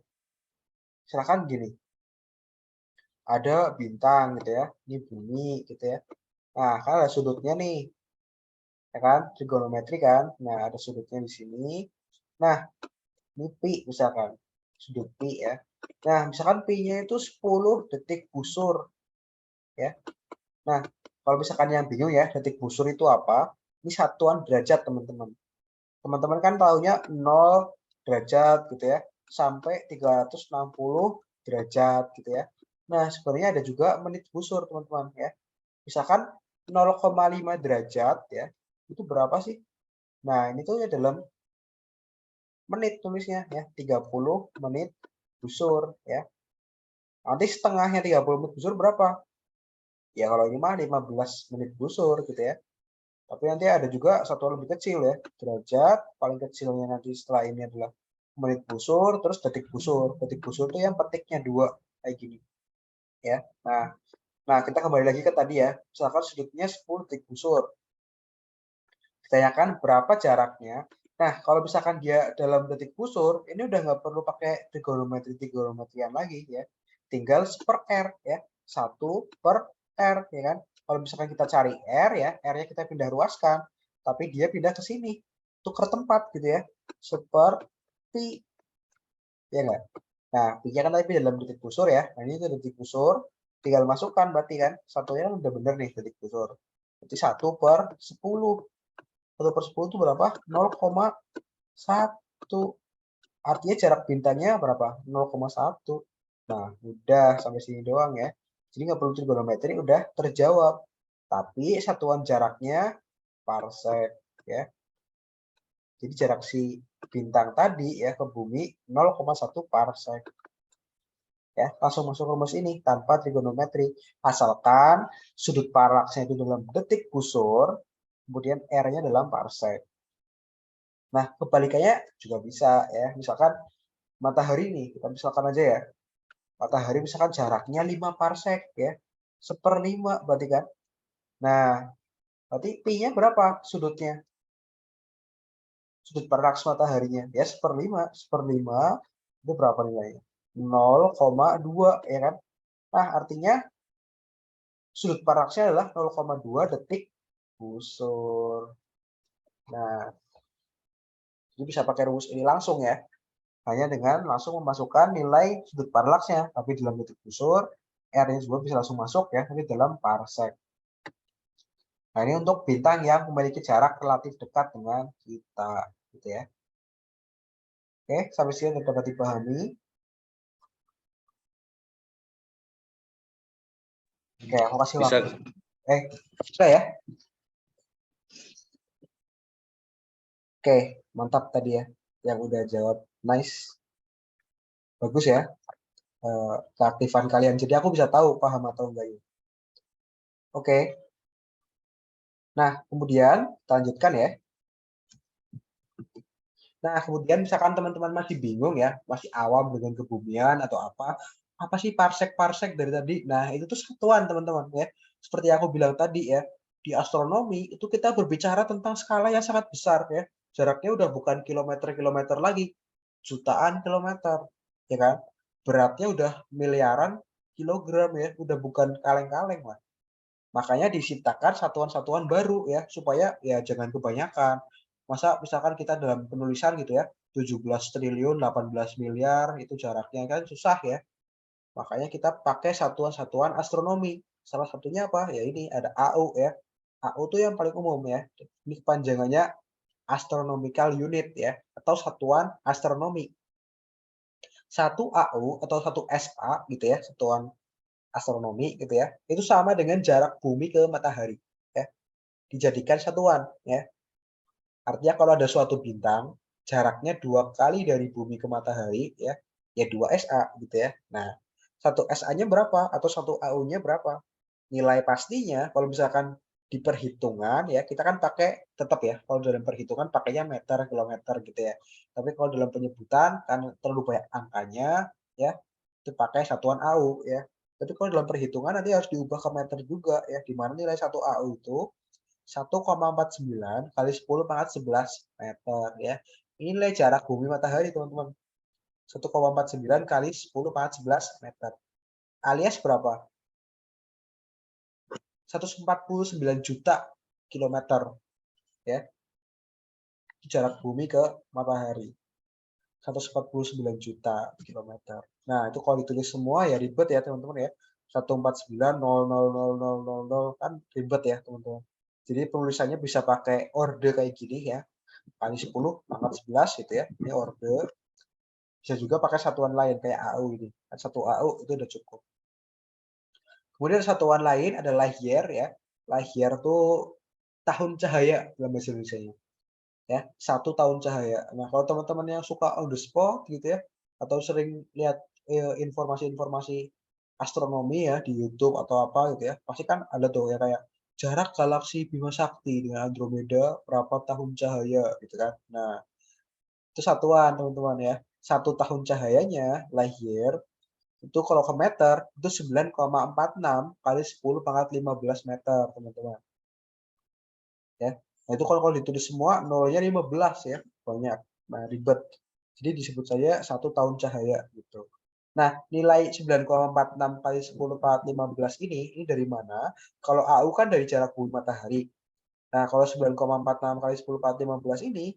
Silakan gini. Ada bintang gitu ya. Ini bumi gitu ya. Nah, kan ada sudutnya nih. Ya kan? Trigonometri kan. Nah, ada sudutnya di sini. Nah, ini pi misalkan. Sudut pi ya. Nah, misalkan pi-nya itu 10 detik busur ya. Nah, kalau misalkan yang bingung ya, detik busur itu apa? Ini satuan derajat, teman-teman. Teman-teman kan tahunya 0 derajat gitu ya, sampai 360 derajat gitu ya. Nah, sebenarnya ada juga menit busur, teman-teman ya. Misalkan 0,5 derajat ya, itu berapa sih? Nah, ini tuh ya dalam menit tulisnya ya, 30 menit busur ya. Nanti setengahnya 30 menit busur berapa? Ya kalau ini mah 15 menit busur gitu ya. Tapi nanti ada juga satuan lebih kecil ya, derajat paling kecilnya nanti setelah ini adalah menit busur, terus detik busur. Detik busur itu yang petiknya 2 kayak gini ya. Nah, kita kembali lagi ke tadi ya. Misalkan sudutnya 10 detik busur. Ditanyakan berapa jaraknya. Nah, kalau misalkan dia dalam detik busur, ini udah nggak perlu pakai trigonometrian lagi ya. Tinggal 1/r ya. 1/r ya kan. Kalau misalkan kita cari R ya, R-nya kita pindah ruaskan, tapi dia pindah ke sini. Tukar tempat gitu ya. Seperti ya enggak? Nah, pi-nya kan tadi dalam detik busur ya. Nah, ini itu detik busur. Tinggal masukkan berarti kan. Satunya kan udah bener nih detik busur. Berarti 1/10. 1/10 itu berapa? 0,1. Artinya jarak bintangnya berapa? 0,1. Nah, udah sampai sini doang ya. Jadi nggak perlu trigonometri, udah terjawab. Tapi satuan jaraknya parsec ya. Jadi jarak si bintang tadi ya ke bumi 0,1 parsec. Ya, langsung masuk rumus ini tanpa trigonometri. Asalkan sudut paralaksnya itu dalam detik busur, kemudian R-nya dalam parsec. Nah, kebalikannya juga bisa ya. Misalkan matahari nih, kita misalkan aja ya. Matahari misalkan jaraknya 5 parsec ya. 1/5 berarti kan. Nah, berarti pi-nya berapa sudutnya? Sudut paralaks mataharinya. Ya 1/5. 1/5 itu berapa nilainya? 0,2 ya kan. Nah, artinya sudut paralaksnya adalah 0,2 detik busur. Nah, jadi bisa pakai rumus ini langsung ya. Hanya dengan langsung memasukkan nilai sudut paralaksnya. Tapi dalam detik busur, R-nya juga bisa langsung masuk ya, tapi dalam parsec. Nah, ini untuk bintang yang memiliki jarak relatif dekat dengan kita. Gitu ya. Oke, sampai sini dapat dipahami. Oke, aku kasih Bisa. waktu. Bisa ya? Oke, mantap tadi ya. Yang udah jawab. Nice. Bagus ya. Keaktifan kalian. Jadi aku bisa tahu paham atau enggak ya. Oke. Nah, kemudian kita lanjutkan ya. Nah, kemudian misalkan teman-teman masih bingung ya, masih awam dengan kebumian atau apa sih parsek-parsek dari tadi? Nah, itu tuh satuan teman-teman ya. Seperti aku bilang tadi ya, di astronomi itu kita berbicara tentang skala yang sangat besar ya. Jaraknya udah bukan kilometer-kilometer lagi, jutaan kilometer, ya kan? Beratnya udah miliaran kilogram ya, udah bukan kaleng-kaleng lah. Makanya diciptakan satuan-satuan baru ya, supaya ya jangan kebanyakan. Masa misalkan kita dalam penulisan gitu ya, 17 triliun 18 miliar itu jaraknya kan susah ya. Makanya kita pakai satuan-satuan astronomi. Salah satunya apa? Ya ini ada AU ya. AU itu yang paling umum ya. Ini kepanjangannya astronomical unit ya, atau satuan astronomi. Satu AU atau satu SA gitu ya, satuan astronomi gitu ya, itu sama dengan jarak bumi ke matahari ya, dijadikan satuan ya. Artinya kalau ada suatu bintang jaraknya 2 kali dari bumi ke matahari ya, ya 2 SA gitu ya. Nah, 1 SA-nya berapa atau 1 AU-nya berapa? Nilai pastinya kalau misalkan di perhitungan ya, kita kan pakai tetap ya, kalau dalam perhitungan pakainya meter, kilometer gitu ya. Tapi kalau dalam penyebutan kan terlalu banyak angkanya ya, itu pakai satuan AU ya. Tapi kalau dalam perhitungan nanti harus diubah ke meter juga ya, di mana nilai 1 AU itu 1,49 kali 10 pangkat 11 meter ya. Ini nilai jarak bumi matahari teman-teman. 1,49 kali 10 pangkat 11 meter. Alias berapa? 149 juta kilometer ya. Jarak bumi ke matahari. 149 juta kilometer. Nah, itu kalau ditulis semua ya ribet ya teman-teman ya. 149,0000000 kan ribet ya teman-teman. Jadi penulisannya bisa pakai orde kayak gini ya. Kali 10 pangkat 11 gitu ya. Ini orde. Bisa juga pakai satuan lain kayak AU ini. Kan 1 AU itu udah cukup. Kemudian satuan lain ada light year ya. Light year tuh tahun cahaya dalam bahasa Indonesia-nya. Ya, 1 tahun cahaya. Nah, kalau teman-teman yang suka on the spot gitu ya, atau sering lihat informasi-informasi astronomi ya di YouTube atau apa gitu ya, pasti kan ada tuh ya kayak jarak galaksi Bima Sakti dengan Andromeda berapa tahun cahaya gitu kan. Nah, itu satuan teman-teman ya. 1 tahun cahayanya light year itu kalau ke meter itu 9,46 kali 10 pangkat 15 meter teman-teman. Ya. Nah, itu kalau ditulis semua nolnya 15 ya, banyak. Nah, ribet. Jadi disebut saja 1 tahun cahaya gitu. Nah, nilai 9,46 kali 10 pangkat 15 ini dari mana? Kalau AU kan dari jarak bumi matahari. Nah, kalau 9,46 kali 10 pangkat 15 ini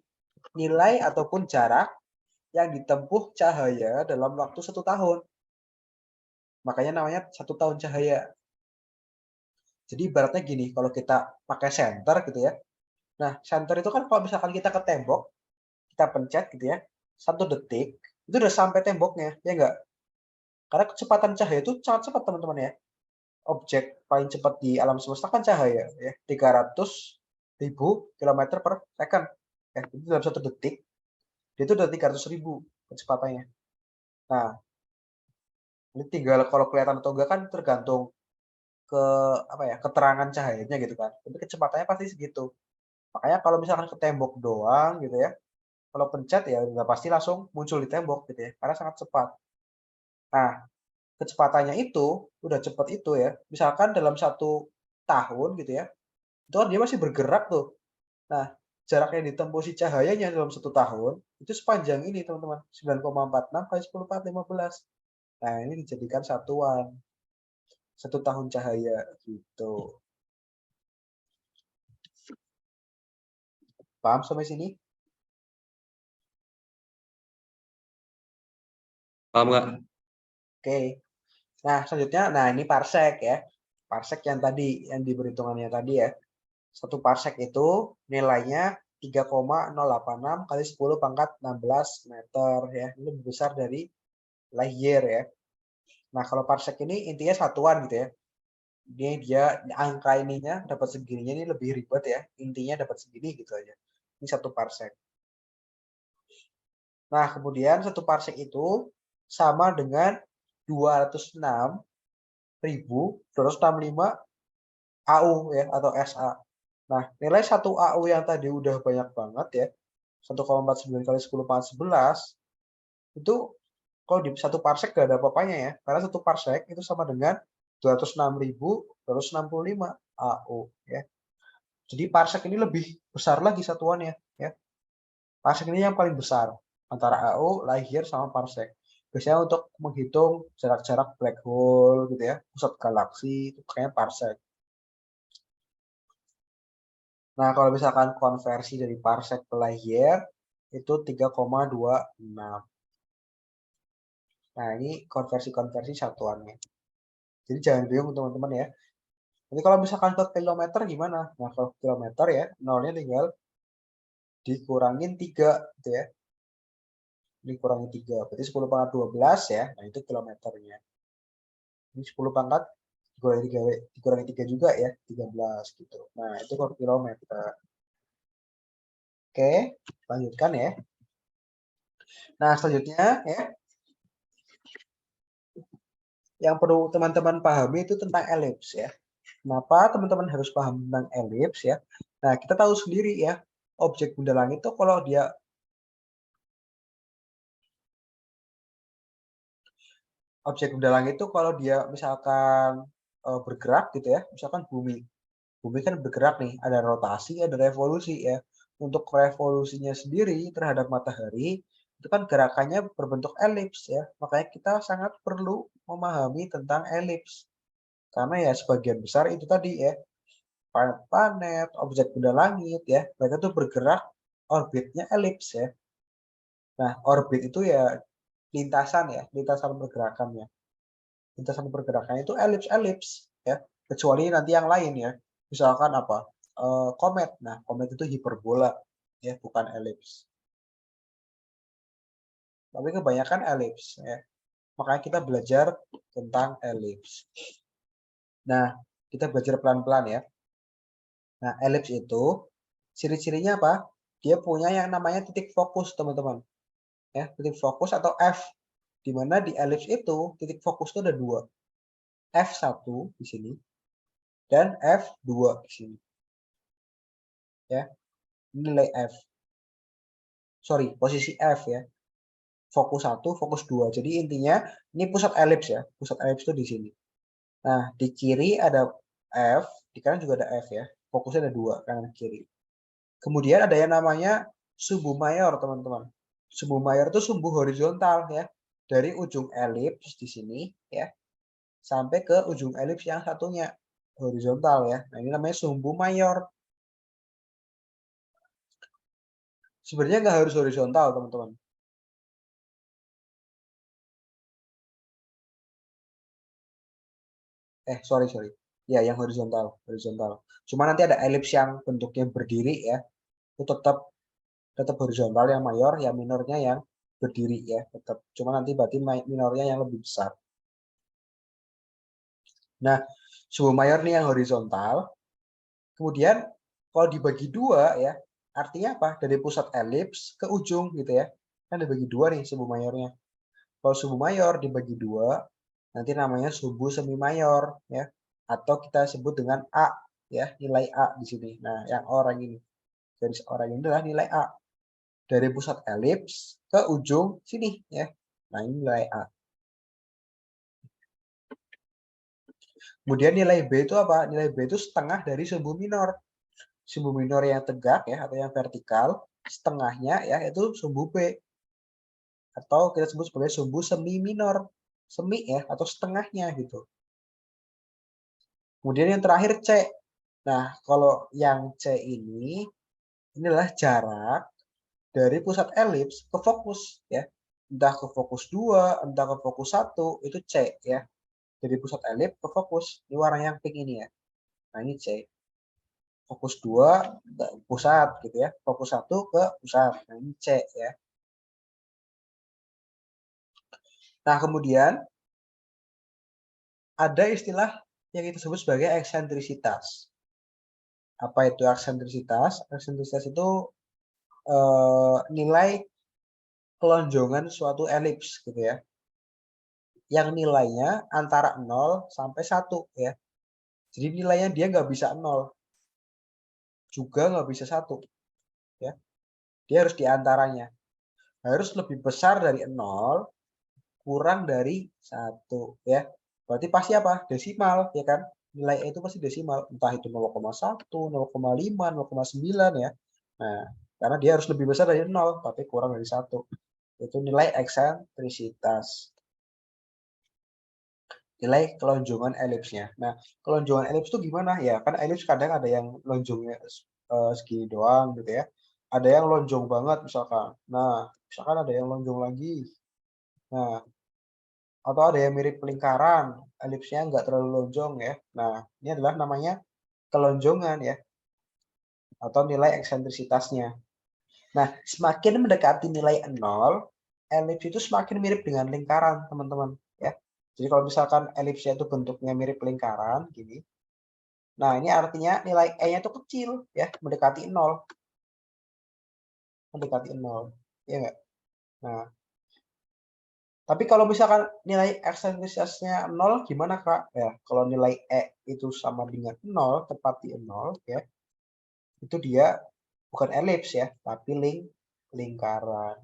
nilai ataupun jarak yang ditempuh cahaya dalam waktu 1 tahun. Makanya namanya 1 tahun cahaya. Jadi ibaratnya gini, kalau kita pakai senter gitu ya. Nah, senter itu kan kalau misalkan kita ke tembok, kita pencet gitu ya, 1 detik, itu udah sampai temboknya, ya enggak? Karena kecepatan cahaya itu sangat cepat teman-teman ya. Objek paling cepat di alam semesta kan cahaya ya, 300.000 kilometer per second. Ya, itu dalam 1 detik, dia itu udah 300.000 kecepatannya. Nah, ini tinggal kalau kelihatan atau enggak kan tergantung ke apa ya, keterangan cahayanya gitu kan. Tapi kecepatannya pasti segitu. Makanya kalau misalkan ke tembok doang gitu ya, kalau pencet ya udah pasti langsung muncul di tembok gitu ya, karena sangat cepat. Nah, kecepatannya itu udah cepat itu ya, misalkan dalam 1 tahun gitu ya, itu kan dia masih bergerak tuh. Nah, jarak yang ditempuh si cahayanya dalam 1 tahun itu sepanjang ini teman-teman, 9,46 kali 10 pangkat 15. Nah, ini dijadikan satuan 1 tahun cahaya gitu. Paham sampai sini? Paham nggak? Oke. Nah, selanjutnya, nah ini parsec ya. Parsec yang tadi, yang di perhitungannya tadi ya. 1 parsec itu nilainya 3,086 kali 10 pangkat 16 meter ya. Ini lebih besar dari light year ya. Nah, kalau parsec ini intinya satuan gitu ya. Dia angka ininya dapat segininya ini lebih ribet ya. Intinya dapat segini gitu aja. Ini 1 parsec. Nah, kemudian 1 parsec itu sama dengan 206.265 AU ya atau SA. Nah, nilai 1 AU yang tadi udah banyak banget ya. 1,49 kali 10 pangkat 11 itu kalau di 1 parsek gak ada apa-apanya ya, karena 1 parsek itu sama dengan 206.265 AU ya. Jadi parsek ini lebih besar lagi satuannya ya. Parsek ini yang paling besar antara AU, light year sama parsek. Biasanya untuk menghitung jarak-jarak black hole gitu ya, pusat galaksi itu kayaknya parsek. Nah, kalau misalkan konversi dari parsek ke light year itu 3,26. Nah, ini konversi-konversi satuannya. Jadi jangan bingung teman-teman ya. Jadi kalau misalkan ke kilometer gimana? Nah, kalau kilometer ya, nolnya tinggal dikurangin 3 gitu ya. Dikurangi 3, berarti 10 pangkat 12 ya. Nah, itu kilometernya. Ini 10 pangkat dikurangi 3 juga ya, 13 gitu. Nah, itu per kilometer. Oke, lanjutkan ya. Nah, selanjutnya ya, yang perlu teman-teman pahami itu tentang elips ya. Kenapa teman-teman harus paham tentang elips ya? Nah, kita tahu sendiri ya, objek benda langit itu kalau dia misalkan bergerak gitu ya, misalkan bumi. Bumi kan bergerak nih, ada rotasi, ada revolusi ya. Untuk revolusinya sendiri terhadap matahari, itu kan gerakannya berbentuk elips ya. Makanya kita sangat perlu memahami tentang elips. Karena ya sebagian besar itu tadi ya, planet-planet, objek benda langit ya, mereka tuh bergerak orbitnya elips ya. Nah, orbit itu ya lintasan ya, lintasan pergerakannya. Lintasan pergerakannya itu elips-elips ya. Kecuali nanti yang lain ya. Misalkan apa? Komet. Nah, komet itu hiperbola ya, bukan elips. Tapi kebanyakan elips ya. Makanya kita belajar tentang elips. Nah, kita belajar pelan-pelan ya. Nah, elips itu ciri-cirinya apa? Dia punya yang namanya titik fokus, teman-teman. Ya, titik fokus atau F. Di mana di elips itu titik fokus itu ada 2. F1 di sini dan F2 di sini. Ya. Nilai F. Sorry, posisi F ya. Fokus 1, fokus 2. Jadi intinya ini pusat elips ya. Pusat elips itu di sini. Nah, di kiri ada F, di kanan juga ada F ya. Fokusnya ada 2, kanan kiri. Kemudian ada yang namanya sumbu mayor, teman-teman. Sumbu mayor itu sumbu horizontal ya. Dari ujung elips di sini ya sampai ke ujung elips yang satunya horizontal ya. Nah, ini namanya sumbu mayor. Sebenarnya nggak harus horizontal, teman-teman. Sorry. Ya, yang horizontal. Cuma nanti ada elips yang bentuknya berdiri ya. Itu tetap horizontal yang mayor, yang minornya yang berdiri ya. Tetap. Cuma nanti berarti minornya yang lebih besar. Nah, sumbu mayor nih yang horizontal. Kemudian kalau dibagi 2 ya, artinya apa? Dari pusat elips ke ujung gitu ya. Kan dibagi 2 nih sumbu mayornya. Kalau sumbu mayor dibagi 2, nanti namanya sumbu semi mayor ya. Atau kita sebut dengan A ya, nilai A di sini. Nah, yang orang ini. Garis orang ini adalah nilai A. Dari pusat elips ke ujung sini ya. Nah, ini nilai A. Kemudian nilai B itu apa? Nilai B itu setengah dari sumbu minor. Sumbu minor yang tegak ya atau yang vertikal, setengahnya ya itu sumbu B. Atau kita sebut sebagai sumbu semi minor. Semi ya atau setengahnya gitu. Kemudian yang terakhir C. Nah, kalau yang C ini adalah jarak dari pusat elips ke fokus ya. Entah ke fokus 2, entah ke fokus 1, itu C ya. Dari pusat elips ke fokus. Ini warna yang pink ini ya. Nah, ini C. Fokus 2 ke pusat gitu ya. Fokus 1 ke pusat. Nah, ini C ya. Nah, kemudian ada istilah yang kita sebut sebagai eksentrisitas. Apa itu eksentrisitas? Eksentrisitas itu nilai kelonjongan suatu elips gitu ya. Yang nilainya antara 0 sampai 1 ya. Jadi nilainya dia nggak bisa 0. Juga nggak bisa 1. Ya. Dia harus di antaranya. Harus lebih besar dari 0, kurang dari 1 ya. Berarti pasti apa? Desimal ya kan? Nilai E itu pasti desimal, entah itu 0,1, 0,5, 0,9 ya. Nah, karena dia harus lebih besar dari 0 tapi kurang dari 1. Itu nilai eksentrisitas. Nilai kelonjongan elipsnya. Nah, kelonjongan elips itu gimana? Ya, kan elips kadang ada yang lonjongnya segini doang gitu ya. Ada yang lonjong banget misalkan. Nah, misalkan ada yang lonjong lagi. Nah, atau ada yang mirip lingkaran, elipsnya nggak terlalu lonjong ya. Nah, ini adalah namanya kelonjongan ya, atau nilai eksentrisitasnya. Nah, semakin mendekati nilai 0, elips itu semakin mirip dengan lingkaran, teman-teman ya. Jadi kalau misalkan elipsnya itu bentuknya mirip lingkaran gini. Nah, ini artinya nilai E-nya itu kecil ya, mendekati 0. Mendekati 0. Ya enggak? Nah, tapi kalau misalkan nilai eksentrisitasnya 0 gimana, Kak? Ya, kalau nilai E itu sama dengan 0, tepat di 0 ya. Itu dia bukan elips ya, tapi lingkaran.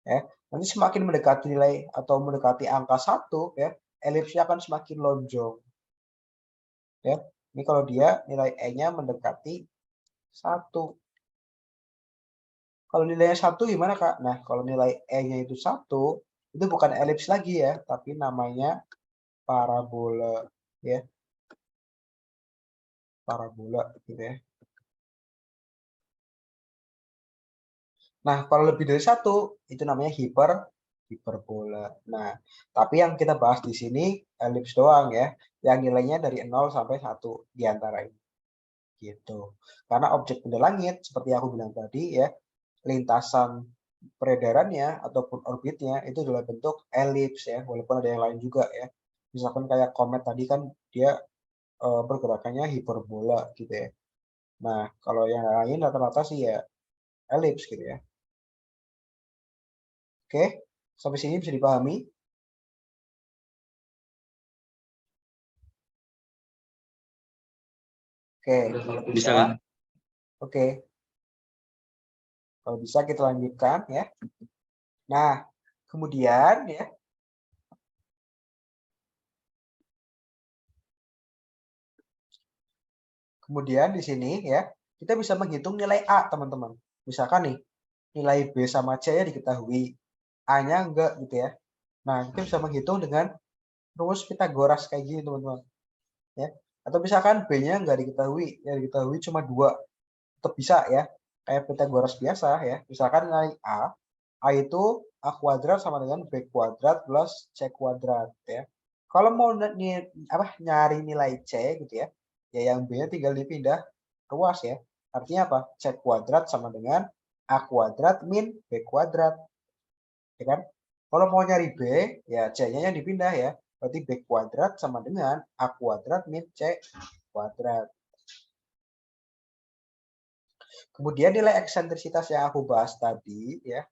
Ya. Nanti semakin mendekati nilai atau mendekati angka 1 ya, elipsnya akan semakin lonjong. Ya. Ini kalau dia nilai E-nya mendekati 1. Kalau nilainya 1 gimana, Kak? Nah, kalau nilai E-nya itu 1, itu bukan elips lagi ya, tapi namanya parabola ya. Parabola gitu ya. Nah, kalau lebih dari 1, itu namanya hiperbola. Nah, tapi yang kita bahas di sini elips doang ya, yang nilainya dari 0 sampai 1 di antara ini. Gitu. Karena objek benda langit seperti aku bilang tadi ya, lintasan peredarannya ataupun orbitnya itu adalah bentuk elips ya, walaupun ada yang lain juga ya. Misalkan kayak komet tadi kan dia pergerakannya hiperbola gitu ya. Nah, kalau yang lain rata-rata sih ya elips gitu ya. Oke, sampai sini bisa dipahami? Oke, kalau Bisa bisa, kan? oke, kalau bisa kita lanjutkan ya. Nah, kemudian ya, kemudian di sini ya, kita bisa menghitung nilai A, teman-teman. Misalkan nih, nilai B sama C ya diketahui, A-nya enggak gitu ya. Nah, kita bisa menghitung dengan rumus Pitagoras kayak gini, teman-teman. Ya. Atau misalkan B-nya enggak diketahui, yang diketahui cuma 2. Tetap bisa ya, kayak Pitagoras biasa ya. Misalkan nilai A itu A kuadrat sama dengan B kuadrat plus C kuadrat ya. Kalau mau nyari nilai C gitu ya, ya yang B-nya tinggal dipindah ruas ya. Artinya apa? C kuadrat sama dengan A kuadrat min B kuadrat. Ya kan? Kalau mau nyari B, ya C-nya yang dipindah ya. Berarti B kuadrat sama dengan A kuadrat min C kuadrat. Kemudian nilai eksentrisitas yang aku bahas tadi ya,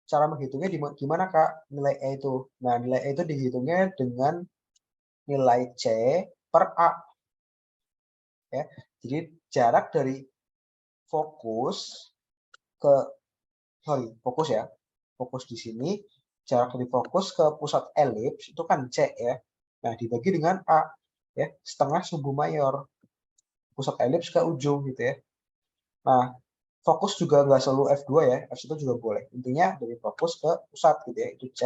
cara menghitungnya gimana, Kak? Nilai E itu. Nah, nilai E itu dihitungnya dengan nilai C per A. Ya. Jadi jarak dari fokus ke, fokus ya. Fokus di sini, jarak dari fokus ke pusat elips itu kan C ya. Nah, dibagi dengan A. Ya, setengah sumbu mayor. Pusat elips ke ujung gitu ya. Nah, fokus juga nggak selalu F2 ya. F1 juga boleh. Intinya dari fokus ke pusat gitu ya. Itu C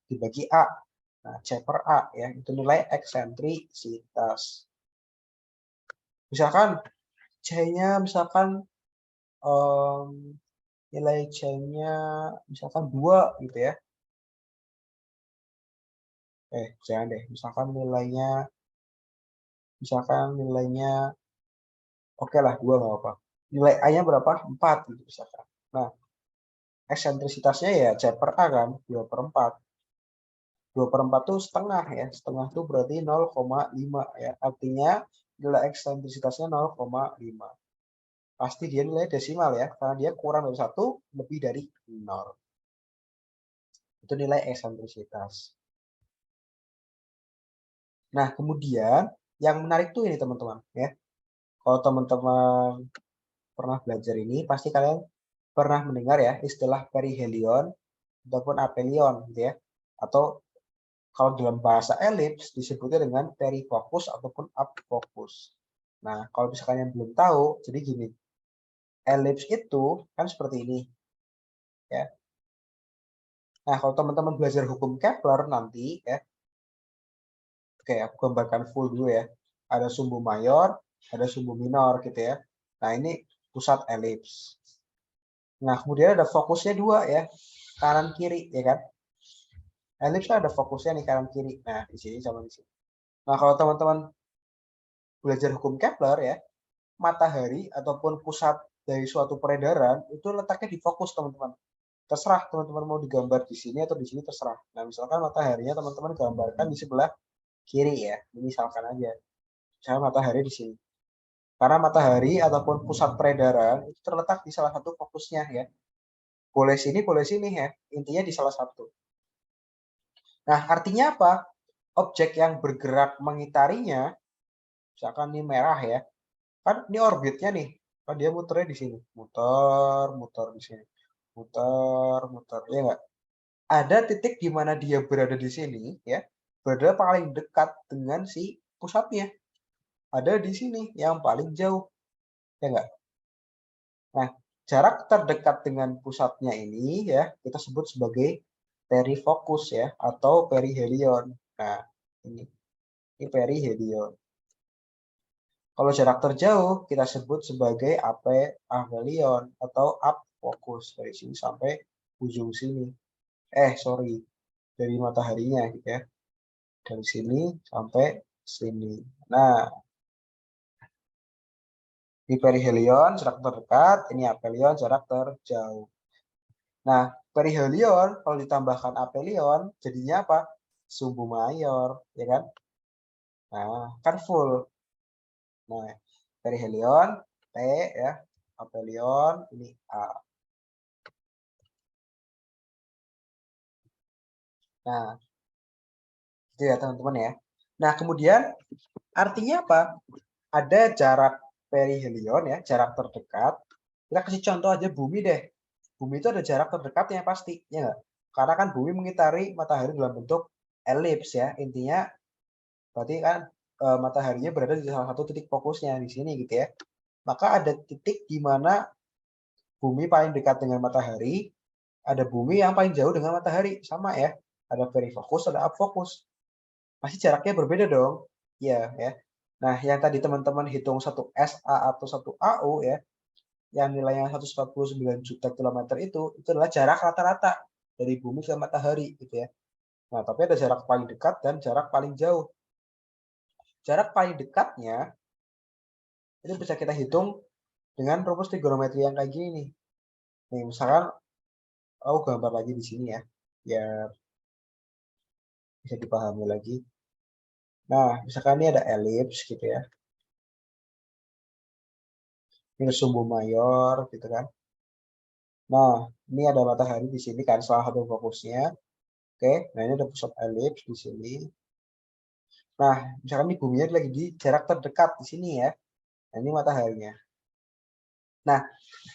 dibagi A. Nah, C per A ya, itu nilai eksentrisitas. Misalkan C-nya misalkan um, nilai C-nya misalkan 2 gitu ya. Jangan deh, misalkan nilainya oke lah 2 nggak apa-apa. Nilai A-nya berapa? 4 gitu misalkan. Nah, eksentrisitasnya ya C per A kan, 2 per 4. 2 per 4 tuh setengah ya. Setengah tuh berarti 0,5 ya. Artinya nilai eksentrisitasnya 0,5. Pasti dia nilai desimal ya, karena dia kurang dari 1, lebih dari 0. Itu nilai eksentrisitas. Nah, kemudian yang menarik tuh ini teman-teman ya. Kalau teman-teman pernah belajar ini, pasti kalian pernah mendengar ya istilah perihelion ataupun aphelion gitu ya. Atau kalau dalam bahasa elips disebutnya dengan perifokus ataupun apfokus. Nah, kalau misalkan yang belum tahu, jadi gini. Elips itu kan seperti ini ya. Nah, kalau teman-teman belajar hukum Kepler nanti ya. Oke, aku gambarkan full dulu ya. Ada sumbu mayor, ada sumbu minor gitu ya. Nah, ini pusat elips. Nah, kemudian ada fokusnya dua ya, kanan kiri ya kan. Elips ada fokusnya nih kanan kiri. Nah, di sini sama di sini. Nah, kalau teman-teman belajar hukum Kepler ya, matahari ataupun pusat dari suatu peredaran itu letaknya di fokus teman-teman. Terserah teman-teman mau digambar di sini atau di sini terserah. Nah, misalkan mataharinya teman-teman gambarkan di sebelah kiri ya. Ini misalkan aja. Misalnya matahari di sini. Karena matahari ataupun pusat peredaran itu terletak di salah satu fokusnya ya. Boleh sini ya. Intinya di salah satu. Nah, artinya apa? Objek yang bergerak mengitarinya, misalkan ini merah ya, kan ini orbitnya nih, kan dia muternya di sini, muter di sini, muter, ya nggak? Ada titik di mana dia berada di sini, ya, berada paling dekat dengan si pusatnya. Ada di sini yang paling jauh, ya nggak? Nah, jarak terdekat dengan pusatnya ini ya kita sebut sebagai perifokus ya atau perihelion. Nah, ini perihelion. Kalau jarak terjauh kita sebut sebagai aphelion atau apfokus dari sini sampai ujung sini. Sorry, dari mataharinya gitu ya. Dari sini sampai sini. Nah, ini perihelion jarak terdekat, ini aphelion jarak terjauh. Nah, perihelion kalau ditambahkan aphelion jadinya apa? Sumbu mayor, ya kan? Nah, kan full. Nah, perihelion T ya, aphelion ini A. Nah, itu ya teman-teman ya. Nah, kemudian artinya apa? Ada jarak perihelion ya, jarak terdekat. Kita kasih contoh aja bumi deh. Bumi itu ada jarak terdekatnya pasti, ya nggak? Karena kan bumi mengitari matahari dalam bentuk elips ya. Intinya berarti kan mataharinya berada di salah satu titik fokusnya di sini gitu ya. Maka ada titik di mana bumi paling dekat dengan matahari, ada bumi yang paling jauh dengan matahari, sama ya. Ada perifokus, ada apfokus. Pasti jaraknya berbeda dong. Iya ya. Nah, yang tadi teman-teman hitung satu SA atau satu AU ya, yang nilainya 149 juta kilometer itu adalah jarak rata-rata dari bumi ke matahari gitu ya. Nah, tapi ada jarak paling dekat dan jarak paling jauh. Jarak paling dekatnya itu bisa kita hitung dengan rumus trigonometri yang kayak gini nih. Nih, misalkan aku gambar lagi di sini ya, biar bisa dipahami lagi. Nah, misalkan ini ada elips gitu ya. Ini sumbu mayor gitu kan. Nah, ini ada matahari di sini kan salah satu fokusnya. Oke, nah ini ada pusat elips di sini. Nah, misalkan ini buminya lagi di jarak terdekat di sini ya. Nah, ini mataharinya. Nah,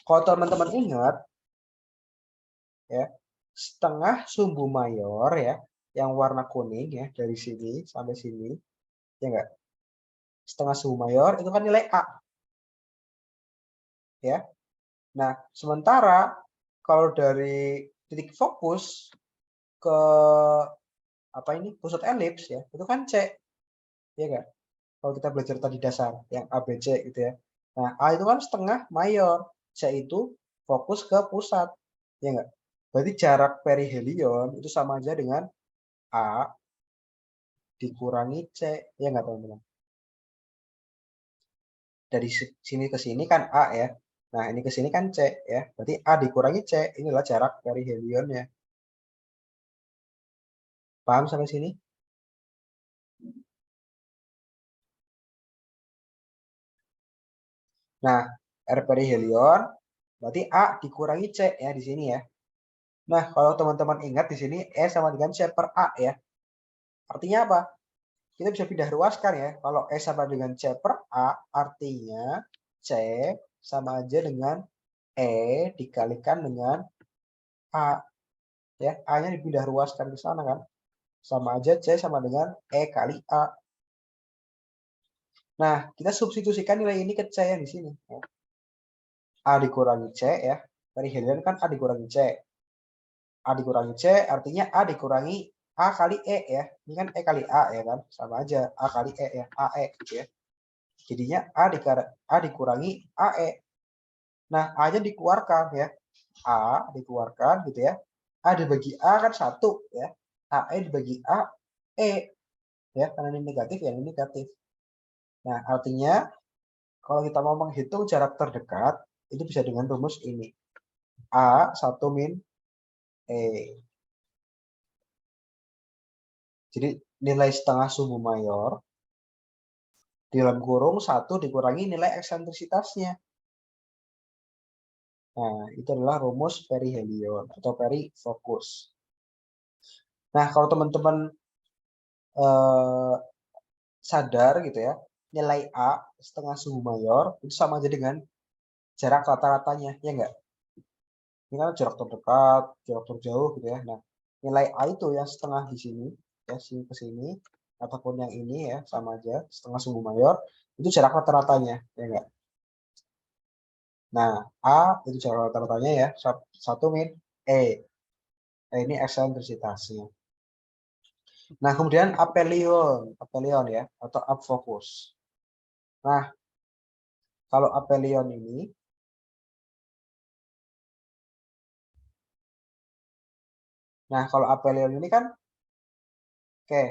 kalau teman-teman ingat ya, setengah sumbu mayor ya, yang warna kuning ya dari sini sampai sini, ya enggak? Setengah sumbu mayor itu kan nilai A ya. Nah, sementara kalau dari titik fokus ke apa ini pusat elips ya, itu kan C, ya enggak? Kalau kita belajar tadi dasar yang ABC gitu ya. Nah, A itu kan setengah mayor, C itu fokus ke pusat, ya enggak? Berarti jarak perihelion itu sama aja dengan A dikurangi C, ya enggak teman-teman? Dari sini ke sini kan A ya. Nah, ini ke sini kan C ya. Berarti A dikurangi C, inilah jarak perihelionnya. Paham sampai sini? Nah, R perihelion berarti A dikurangi C ya di sini ya. Nah, kalau teman-teman ingat di sini E sama dengan C per A ya. Artinya apa? Kita bisa pindah ruaskan ya. Kalau E sama dengan C per A, artinya C sama aja dengan E dikalikan dengan A. Ya, A-nya dipindah ruaskan ke sana kan. Sama aja C sama dengan E kali A. Nah, kita substitusikan nilai ini ke C yang di sini. Ya. A dikurangi C ya. Perihelion kan A dikurangi C. A dikurangi C artinya A dikurangi A kali E ya. Ini kan E kali A ya kan. Sama aja A kali E ya. AE gitu ya. Jadinya A dikurangi AE. Nah, A-nya dikeluarkan ya. A dikeluarkan gitu ya. A dibagi A kan 1 ya. AE dibagi A, E. Ya, karena ini negatif, yang ini negatif. Nah, artinya kalau kita mau menghitung jarak terdekat, itu bisa dengan rumus ini. A 1 min E. Jadi nilai setengah suhu mayor di dalam kurung 1 dikurangi nilai eksentrisitasnya. Nah, itu adalah rumus perihelion atau perifokus. Nah, kalau teman-teman sadar gitu ya, nilai A setengah suhu mayor itu sama aja dengan jarak rata-ratanya, ya enggak? Ini kan jarak terdekat, jarak terjauh gitu ya. Nah, nilai A itu yang setengah di sini, ya sini ke sini, ataupun yang ini ya sama aja, setengah suhu mayor, itu jarak rata-ratanya, ya enggak? Nah, A itu jarak rata-ratanya ya, 1 min E. Ini eksentrisitasnya. Nah, kemudian apelion ya, atau upfocus. Nah, kalau apelion ini, nah kalau apelion ini kan, oke,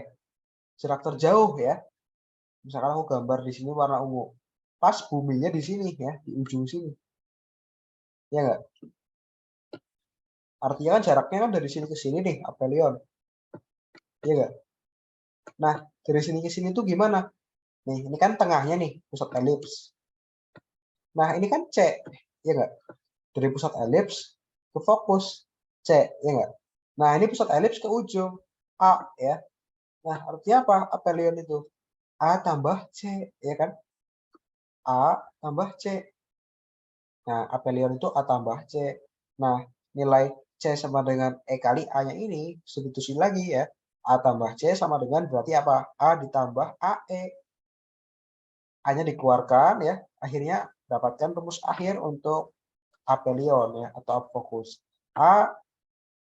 jarak terjauh ya. Misalkan aku gambar di sini warna ungu. Pas buminya di sini ya, di ujung sini. Ya enggak? Artinya kan jaraknya kan dari sini ke sini nih, apelion. Ya enggak? Nah, dari sini ke sini tuh gimana? Nih, ini kan tengahnya nih, pusat elips. Nah, ini kan C. Ya enggak? Dari pusat elips ke fokus C. Ya enggak? Nah, ini pusat elips ke ujung A ya. Nah, artinya apa? Apelion itu A tambah C, ya kan? A tambah C. Nah, apelion itu A tambah C. Nah, nilai C sama dengan E kali A-nya ini, substitusi lagi ya. A tambah C sama dengan berarti apa? A ditambah AE. A-nya dikeluarkan ya. Akhirnya dapatkan rumus akhir untuk apelion ya, atau fokus. A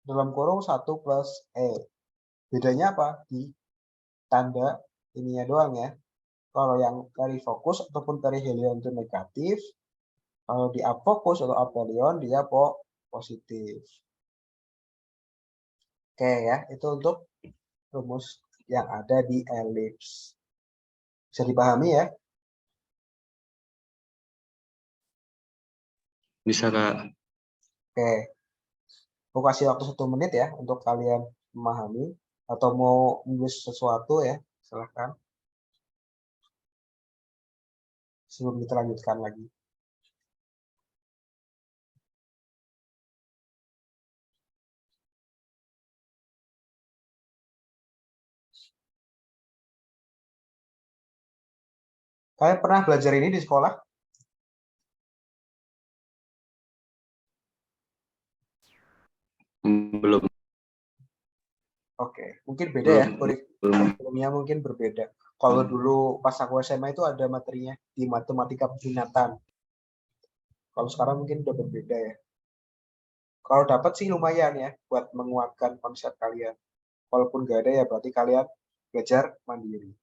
dalam kurung 1 plus E. Bedanya apa? Di tanda ininya doang ya. Kalau yang dari fokus ataupun dari helion itu negatif, kalau di apokus atau apelion dia positif. Oke ya, itu untuk rumus yang ada di elips. Bisa dipahami ya? Bisa, Kak. Oke, aku kasih waktu 1 menit ya untuk kalian memahami atau mau menulis sesuatu ya, silahkan. Sebelum kita lanjutkan lagi. Kalian pernah belajar ini di sekolah? Belum. Oke, mungkin beda ya, Belum. kurikulumnya mungkin berbeda. Kalau dulu pas aku SMA itu ada materinya di matematika peminatan. Kalau sekarang mungkin udah berbeda ya. Kalau dapat sih lumayan ya buat menguatkan konsep kalian. Walaupun nggak ada ya berarti kalian belajar mandiri.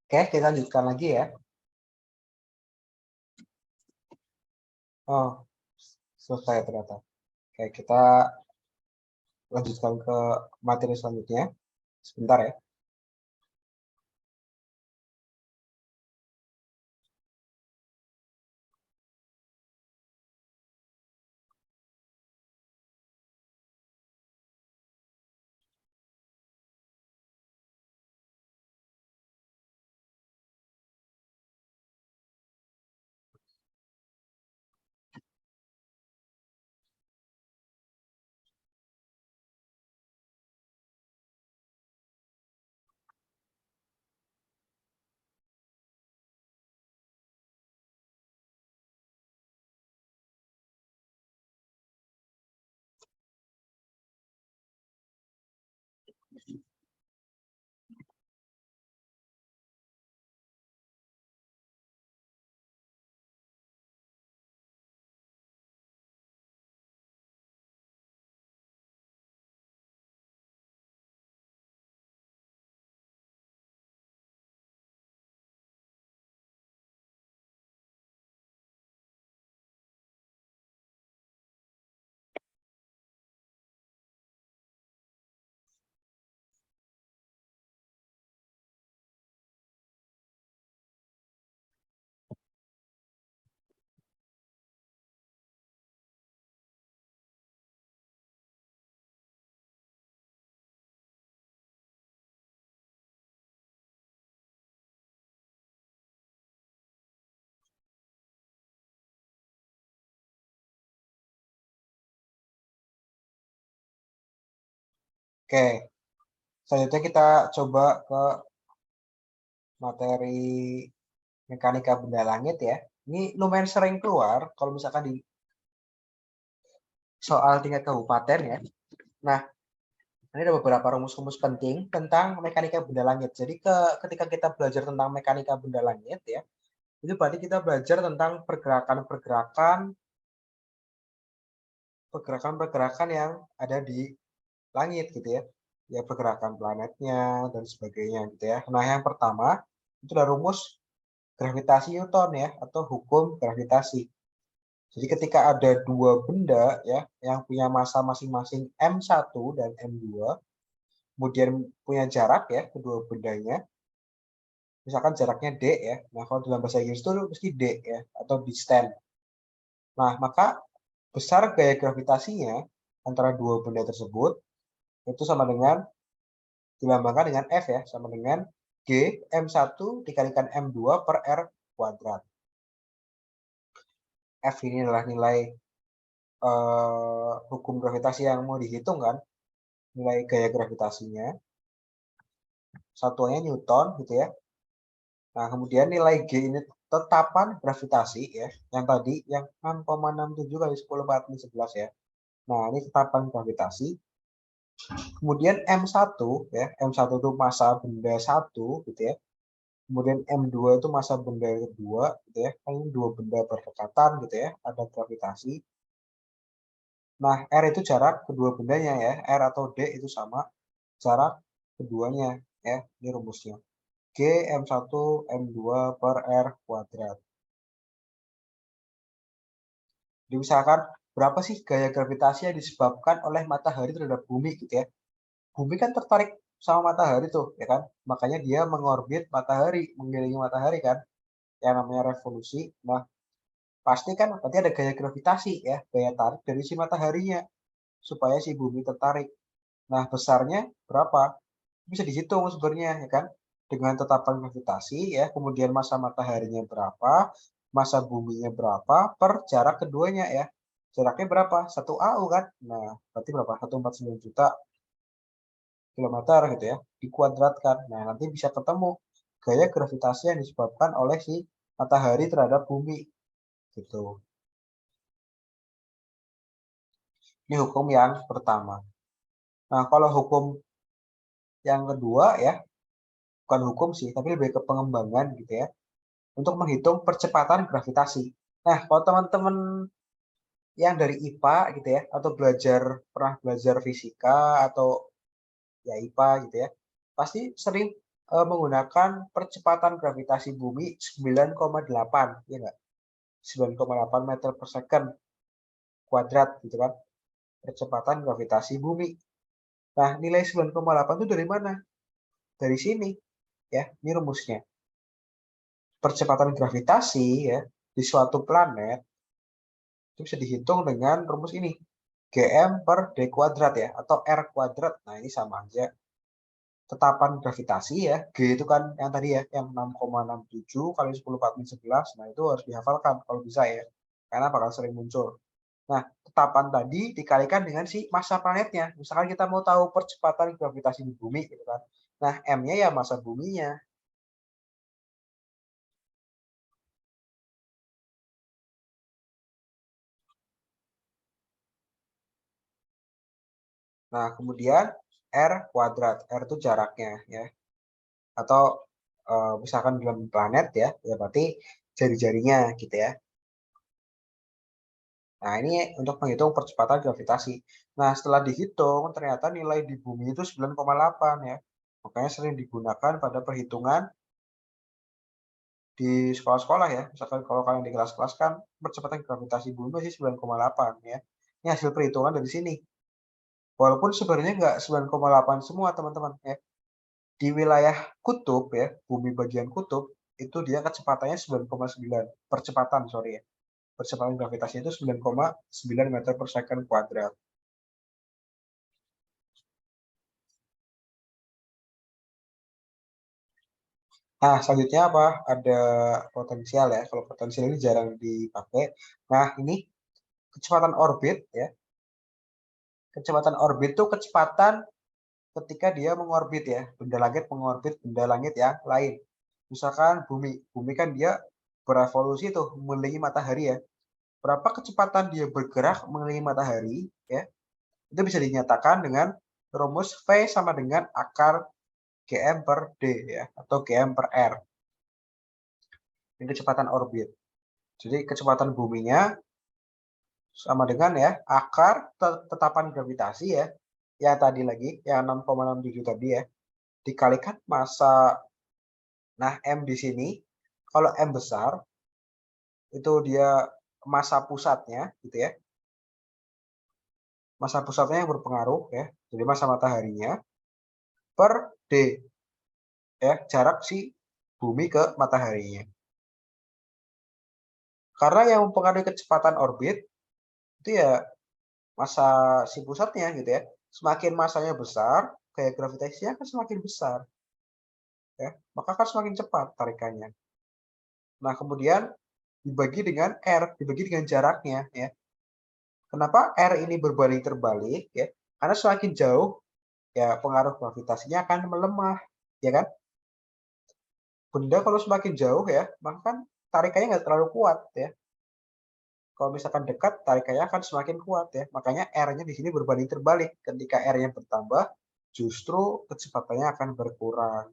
Oke, kita lanjutkan lagi ya. Oh, selesai ternyata. Oke, kita lanjutkan ke materi selanjutnya. Sebentar ya. Oke, selanjutnya kita coba ke materi mekanika benda langit ya. Ini lumayan sering keluar kalau misalkan di soal tingkat kabupaten ya. Nah, ini ada beberapa rumus-rumus penting tentang mekanika benda langit. Jadi ketika kita belajar tentang mekanika benda langit ya, itu berarti kita belajar tentang pergerakan yang ada di langit gitu ya. Ya pergerakan planetnya dan sebagainya gitu ya. Nah, yang pertama itu ada rumus gravitasi Newton ya atau hukum gravitasi. Jadi ketika ada dua benda ya yang punya massa masing-masing m1 dan m2, kemudian punya jarak ya kedua bendanya, misalkan jaraknya d ya. Nah, kalau dalam bahasa Inggris itu mesti d ya atau distance. Nah, maka besar gaya gravitasinya antara dua benda tersebut itu sama dengan dilambangkan dengan F ya, sama dengan G M1 dikalikan M2 per R kuadrat. F ini adalah nilai hukum gravitasi yang mau dihitung kan, nilai gaya gravitasinya. Satuannya Newton gitu ya. Nah, kemudian nilai G ini tetapan gravitasi ya, yang tadi yang 6,67 kali 10 14 11 ya. Nah, ini tetapan gravitasi. Kemudian M1 ya, M1 itu massa benda 1 gitu ya. Kemudian M2 itu massa benda kedua gitu ya. Kan ini dua benda berdekatan gitu ya, ada gravitasi. Nah, R itu jarak kedua bendanya ya. R atau D itu sama jarak keduanya ya. Ini rumusnya. G M1 M2 per R kuadrat. Jadi misalkan berapa sih gaya gravitasi yang disebabkan oleh matahari terhadap bumi gitu ya. Bumi kan tertarik sama matahari tuh ya kan. Makanya dia mengorbit matahari, mengelilingi matahari kan. Yang namanya revolusi. Nah, pasti kan berarti ada gaya gravitasi ya, gaya tarik dari si mataharinya supaya si bumi tertarik. Nah, besarnya berapa? Bisa dihitung sebenarnya ya kan. Dengan tetapan gravitasi ya, kemudian massa mataharinya berapa, massa buminya berapa per jarak keduanya ya. Jaraknya berapa? 1 AU kan. Nah, berarti berapa? 149 juta kilometer gitu ya. Dikuadratkan. Nah, nanti bisa ketemu gaya gravitasi yang disebabkan oleh si matahari terhadap bumi gitu. Ini hukum yang pertama. Nah, kalau hukum yang kedua ya, bukan hukum sih, tapi lebih ke pengembangan gitu ya, untuk menghitung percepatan gravitasi. Nah, kalau teman-teman yang dari IPA gitu ya, atau pernah belajar fisika atau ya IPA gitu ya, pasti sering menggunakan percepatan gravitasi bumi 9,8, ya nggak? 9,8 meter per second kuadrat gitu kan, percepatan gravitasi bumi. Nah, nilai 9,8 itu dari mana? Dari sini, ya, ini rumusnya. Percepatan gravitasi ya di suatu planet itu bisa dihitung dengan rumus ini, Gm per d kuadrat ya, atau r kuadrat. Nah, ini sama aja. Tetapan gravitasi ya, G itu kan yang tadi ya, yang 6,67 kali 10⁻11. Nah, itu harus dihafalkan kalau bisa ya, karena bakal sering muncul. Nah, tetapan tadi dikalikan dengan si massa planetnya. Misalkan kita mau tahu percepatan gravitasi di bumi gitu kan. Nah, M-nya ya massa buminya. Nah, kemudian R kuadrat. R itu jaraknya ya. Atau misalkan dalam planet ya, ya berarti jari-jarinya gitu ya. Nah, ini untuk menghitung percepatan gravitasi. Nah, setelah dihitung, ternyata nilai di bumi itu 9,8 ya. Makanya sering digunakan pada perhitungan di sekolah-sekolah ya. Misalkan kalau kalian di kelas-kelas kan percepatan gravitasi bumi masih 9,8 ya. Ini hasil perhitungan dari sini. Walaupun sebenarnya nggak 9,8 semua teman-teman ya. Di wilayah kutub ya, bumi bagian kutub, itu dia kecepatannya 9,9. Percepatan, sorry ya. Percepatan gravitasi itu 9,9 meter per second kuadrat. Nah, selanjutnya apa? Ada potensial ya. Kalau potensial ini jarang dipakai. Nah, ini kecepatan orbit ya. Kecepatan orbit itu kecepatan ketika dia mengorbit ya. Benda langit mengorbit benda langit yang lain. Misalkan bumi. Bumi kan dia berevolusi tuh mengelilingi matahari ya. Berapa kecepatan dia bergerak mengelilingi matahari ya. Itu bisa dinyatakan dengan rumus V sama dengan akar Gm per D ya, atau Gm per R. Ini kecepatan orbit. Jadi kecepatan buminya sama dengan ya akar tetapan gravitasi ya, yang tadi lagi yang 6,67 tadi ya, dikalikan massa. Nah, M di sini kalau M besar itu dia massa pusatnya gitu ya. Massa pusatnya yang berpengaruh ya. Jadi massa mataharinya per D ya, jarak si bumi ke mataharinya. Karena yang mempengaruhi kecepatan orbit itu ya massa si pusatnya gitu ya. Semakin massanya besar, gaya gravitasinya akan semakin besar ya. Maka akan semakin cepat tarikannya. Nah, kemudian dibagi dengan R, dibagi dengan jaraknya ya. Kenapa R ini berbanding terbalik ya? Karena semakin jauh ya pengaruh gravitasinya akan melemah, ya kan? Benda kalau semakin jauh ya, maka kan tarikannya nggak terlalu kuat ya. Kalau misalkan dekat, tarikannya akan semakin kuat ya. Makanya R-nya di sini berbanding terbalik. Ketika R-nya bertambah, justru kecepatannya akan berkurang.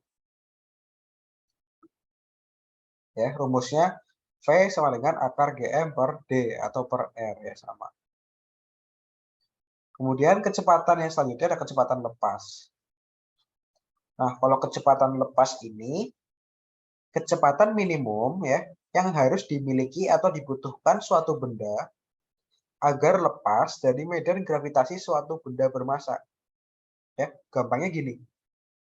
Ya, rumusnya V sama dengan akar Gm per D atau per R ya sama. Kemudian kecepatan yang selanjutnya ada kecepatan lepas. Nah, kalau kecepatan lepas ini kecepatan minimum ya yang harus dimiliki atau dibutuhkan suatu benda agar lepas dari medan gravitasi suatu benda bermassa. Ya, gampangnya gini.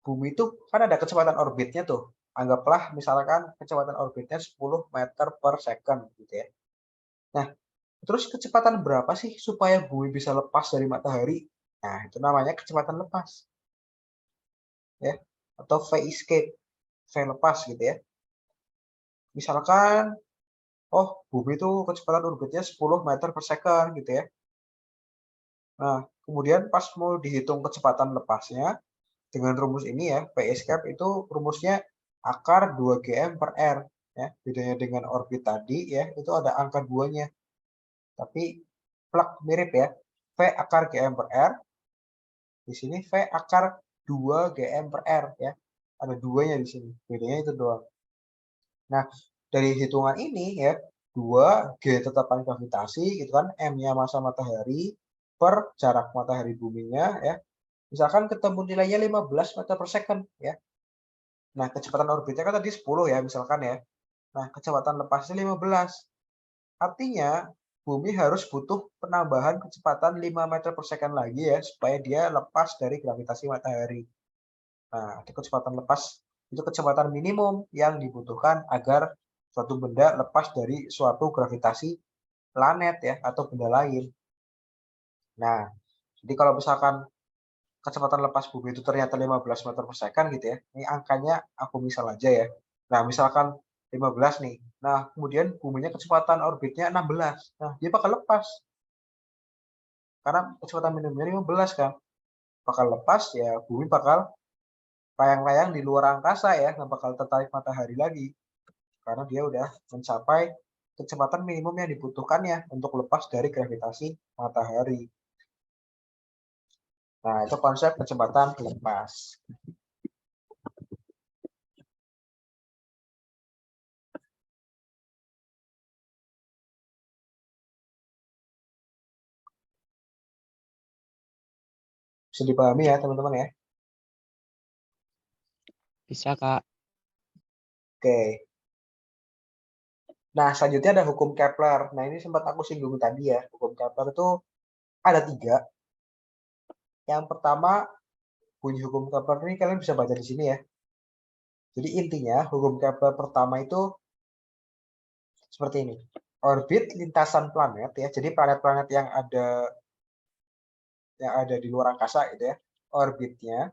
Bumi itu kan ada kecepatan orbitnya tuh. Anggaplah misalkan kecepatan orbitnya 10 meter per second gitu ya. Nah, terus kecepatan berapa sih supaya bumi bisa lepas dari matahari? Nah, itu namanya kecepatan lepas. Ya, atau V escape, V lepas gitu ya. Misalkan, oh bumi itu kecepatan orbitnya 10 meter per second gitu ya. Nah, kemudian pas mau dihitung kecepatan lepasnya, dengan rumus ini ya, V escape itu rumusnya akar 2Gm per R. Ya. Bedanya dengan orbit tadi ya, itu ada angka 2-nya. Tapi plak mirip ya. V akar Gm per R, di sini V akar 2Gm per R ya. Ada 2-nya di sini. Bedanya itu doang. Nah, dari hitungan ini ya, 2G tetapan gravitasi gitu kan, M-nya massa matahari per jarak matahari buminya ya. Misalkan ketemu nilainya 15 meter per second ya. Nah, kecepatan orbitnya kan tadi 10 ya, misalkan ya. Nah, kecepatan lepasnya 15. Artinya, bumi harus butuh penambahan kecepatan 5 meter per second lagi ya, supaya dia lepas dari gravitasi matahari. Nah, itu kecepatan lepas, itu kecepatan minimum yang dibutuhkan agar suatu benda lepas dari suatu gravitasi planet ya, atau benda lain. Nah, jadi kalau misalkan kecepatan lepas bumi itu ternyata 15 meter per second gitu ya. Ini angkanya aku misal aja ya. Nah, misalkan 15 nih. Nah, kemudian buminya kecepatan orbitnya 16. Nah, dia bakal lepas. Karena kecepatan minimumnya 15 kan. Bakal lepas ya, bumi bakal layang-layang di luar angkasa ya, nggak bakal tertarik matahari lagi. Karena dia udah mencapai kecepatan minimum yang dibutuhkannya untuk lepas dari gravitasi matahari. Nah, itu konsep kecepatan lepas. Bisa dipahami ya, teman-teman ya? Bisa, Kak. Oke. Nah, selanjutnya ada hukum Kepler. Nah, ini sempat aku singgung tadi ya. Hukum Kepler itu ada 3. Yang pertama, bunyi hukum Kepler ini kalian bisa baca di sini ya. Jadi intinya, hukum Kepler pertama itu seperti ini. Orbit lintasan planet ya. Jadi planet-planet yang ada di luar angkasa itu ya. Orbitnya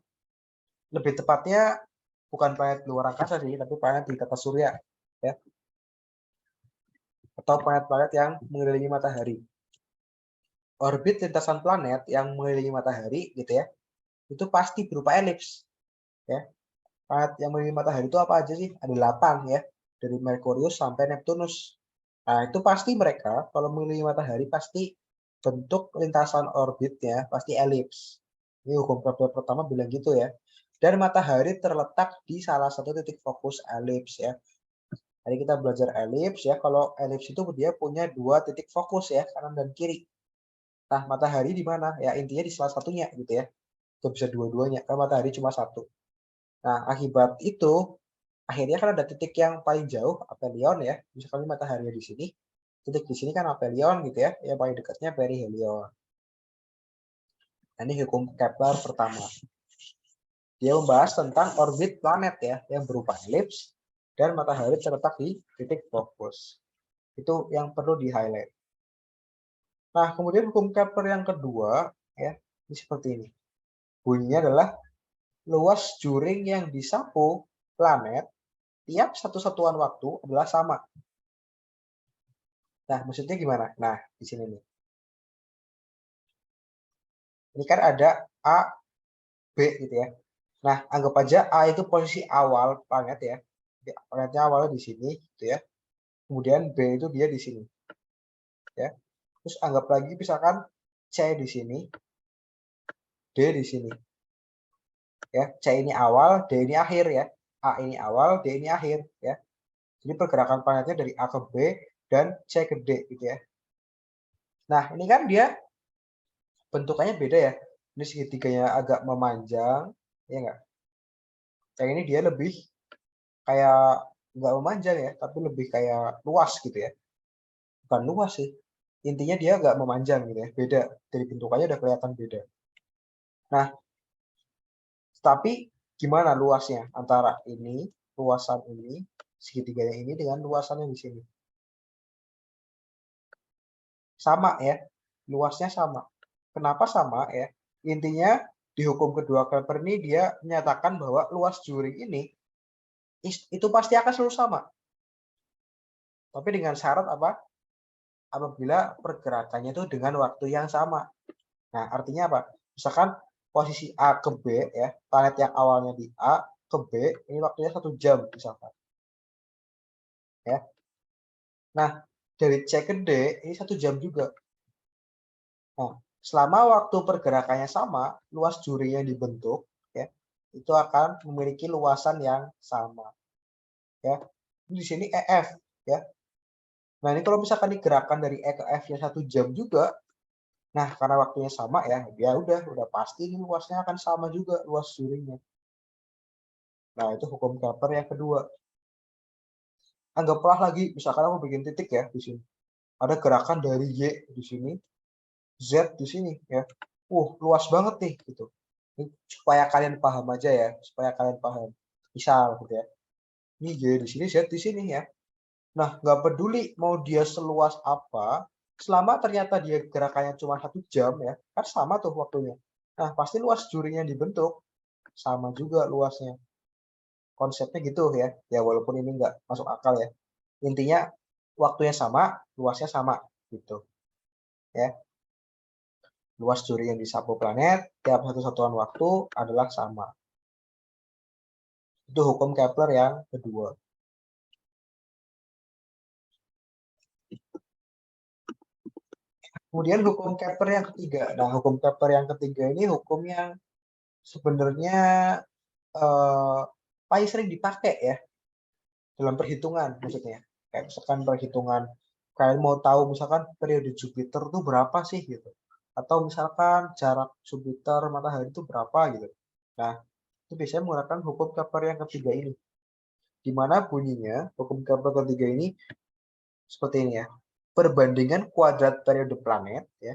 lebih tepatnya bukan planet di luar angkasa sih, tapi planet di tata surya ya. Atau planet-planet yang mengelilingi matahari. Orbit lintasan planet yang mengelilingi matahari gitu ya. Itu pasti berupa elips ya. Planet yang mengelilingi matahari itu apa aja sih? Ada 8 ya. Dari Merkurius sampai Neptunus. Nah, itu pasti mereka kalau mengelilingi matahari pasti bentuk lintasan orbitnya pasti elips. Ini hukum Kepler pertama bilang gitu ya. Dan matahari terletak di salah satu titik fokus elips ya. Tadi kita belajar elips ya. Kalau elips itu dia punya 2 titik fokus ya, kanan dan kiri. Nah, matahari di mana? Ya intinya di salah satunya gitu ya. Itu bisa dua-duanya, kan matahari cuma satu. Nah, akibat itu akhirnya kan ada titik yang paling jauh, aphelion ya. Misalkan matahari di sini, titik di sini kan aphelion gitu ya. Yang paling dekatnya perihelion. Nah, ini hukum Kepler pertama. Dia membahas tentang orbit planet ya, yang berupa elips dan matahari terletak di titik fokus. Itu yang perlu di-highlight. Nah, kemudian hukum Kepler yang kedua ya, ini seperti ini. Bunyinya adalah luas juring yang disapu planet tiap satu satuan waktu adalah sama. Nah, maksudnya gimana? Nah, di sini nih. Ini kan ada A, B gitu ya. Nah, anggap aja A itu posisi awal planet ya. Planetnya awalnya di sini gitu ya. Kemudian B itu dia di sini. Ya. Terus anggap lagi misalkan C di sini, D di sini. Ya, C ini awal, D ini akhir ya. A ini awal, D ini akhir ya. Jadi pergerakan planetnya dari A ke B dan C ke D gitu ya. Nah, ini kan dia bentukannya beda ya. Ini segitiganya agak memanjang, ya enggak? Yang ini dia lebih kayak nggak memanjang ya, tapi lebih kayak luas gitu ya. Bukan luas sih. Intinya dia nggak memanjang gitu ya. Beda. Dari bentukannya udah kelihatan beda. Nah, tapi gimana luasnya antara ini, luasan ini, segitiganya ini dengan luasan yang di sini? Sama ya. Luasnya sama. Kenapa sama ya? Intinya di hukum kedua Kepler ini dia menyatakan bahwa luas juring ini itu pasti akan selalu sama. Tapi dengan syarat apa? Apabila pergerakannya itu dengan waktu yang sama. Nah, artinya apa? Misalkan posisi A ke B ya, planet yang awalnya di A ke B, ini waktunya 1 jam misalkan. Ya. Nah, dari C ke D ini 1 jam juga. Nah, selama waktu pergerakannya sama, luas juri yang dibentuk ya, itu akan memiliki luasan yang sama. Ya. Di sini EF ya. Nah, ini kalau misalkan digerakkan dari E ke F-nya 1 jam juga, nah karena waktunya sama ya, ya udah pasti ini luasnya akan sama juga luas jurinya. Nah, itu hukum Kepler yang kedua. Anggaplah lagi, misalkan aku bikin titik ya di sini. Ada gerakan dari Y di sini, Z di sini ya. Luas banget nih gitu. Ini supaya kalian paham aja ya, supaya kalian paham. Misal gitu ya. Ini Y di sini, Z di sini ya. Nah, nggak peduli mau dia seluas apa, selama ternyata dia gerakannya cuma 1 jam ya, kan sama tuh waktunya. Nah, pasti luas jurinya dibentuk sama juga luasnya. Konsepnya gitu ya. Ya walaupun ini nggak masuk akal ya. Intinya waktunya sama, luasnya sama gitu. Ya. Luas juri yang di satu planet tiap satu satuan waktu adalah sama. Itu hukum Kepler yang kedua. Kemudian hukum Kepler yang ketiga. Nah, hukum Kepler yang ketiga ini hukum yang sebenarnya paling sering dipakai ya dalam perhitungan maksudnya. Kayak misalkan perhitungan kalian mau tahu misalkan periode Jupiter tuh berapa sih gitu. Atau misalkan jarak Jupiter matahari itu berapa gitu. Nah, itu biasanya menggunakan hukum Kepler yang ketiga ini. Di mana bunyinya hukum Kepler ketiga ini seperti ini ya. Perbandingan kuadrat periode planet ya.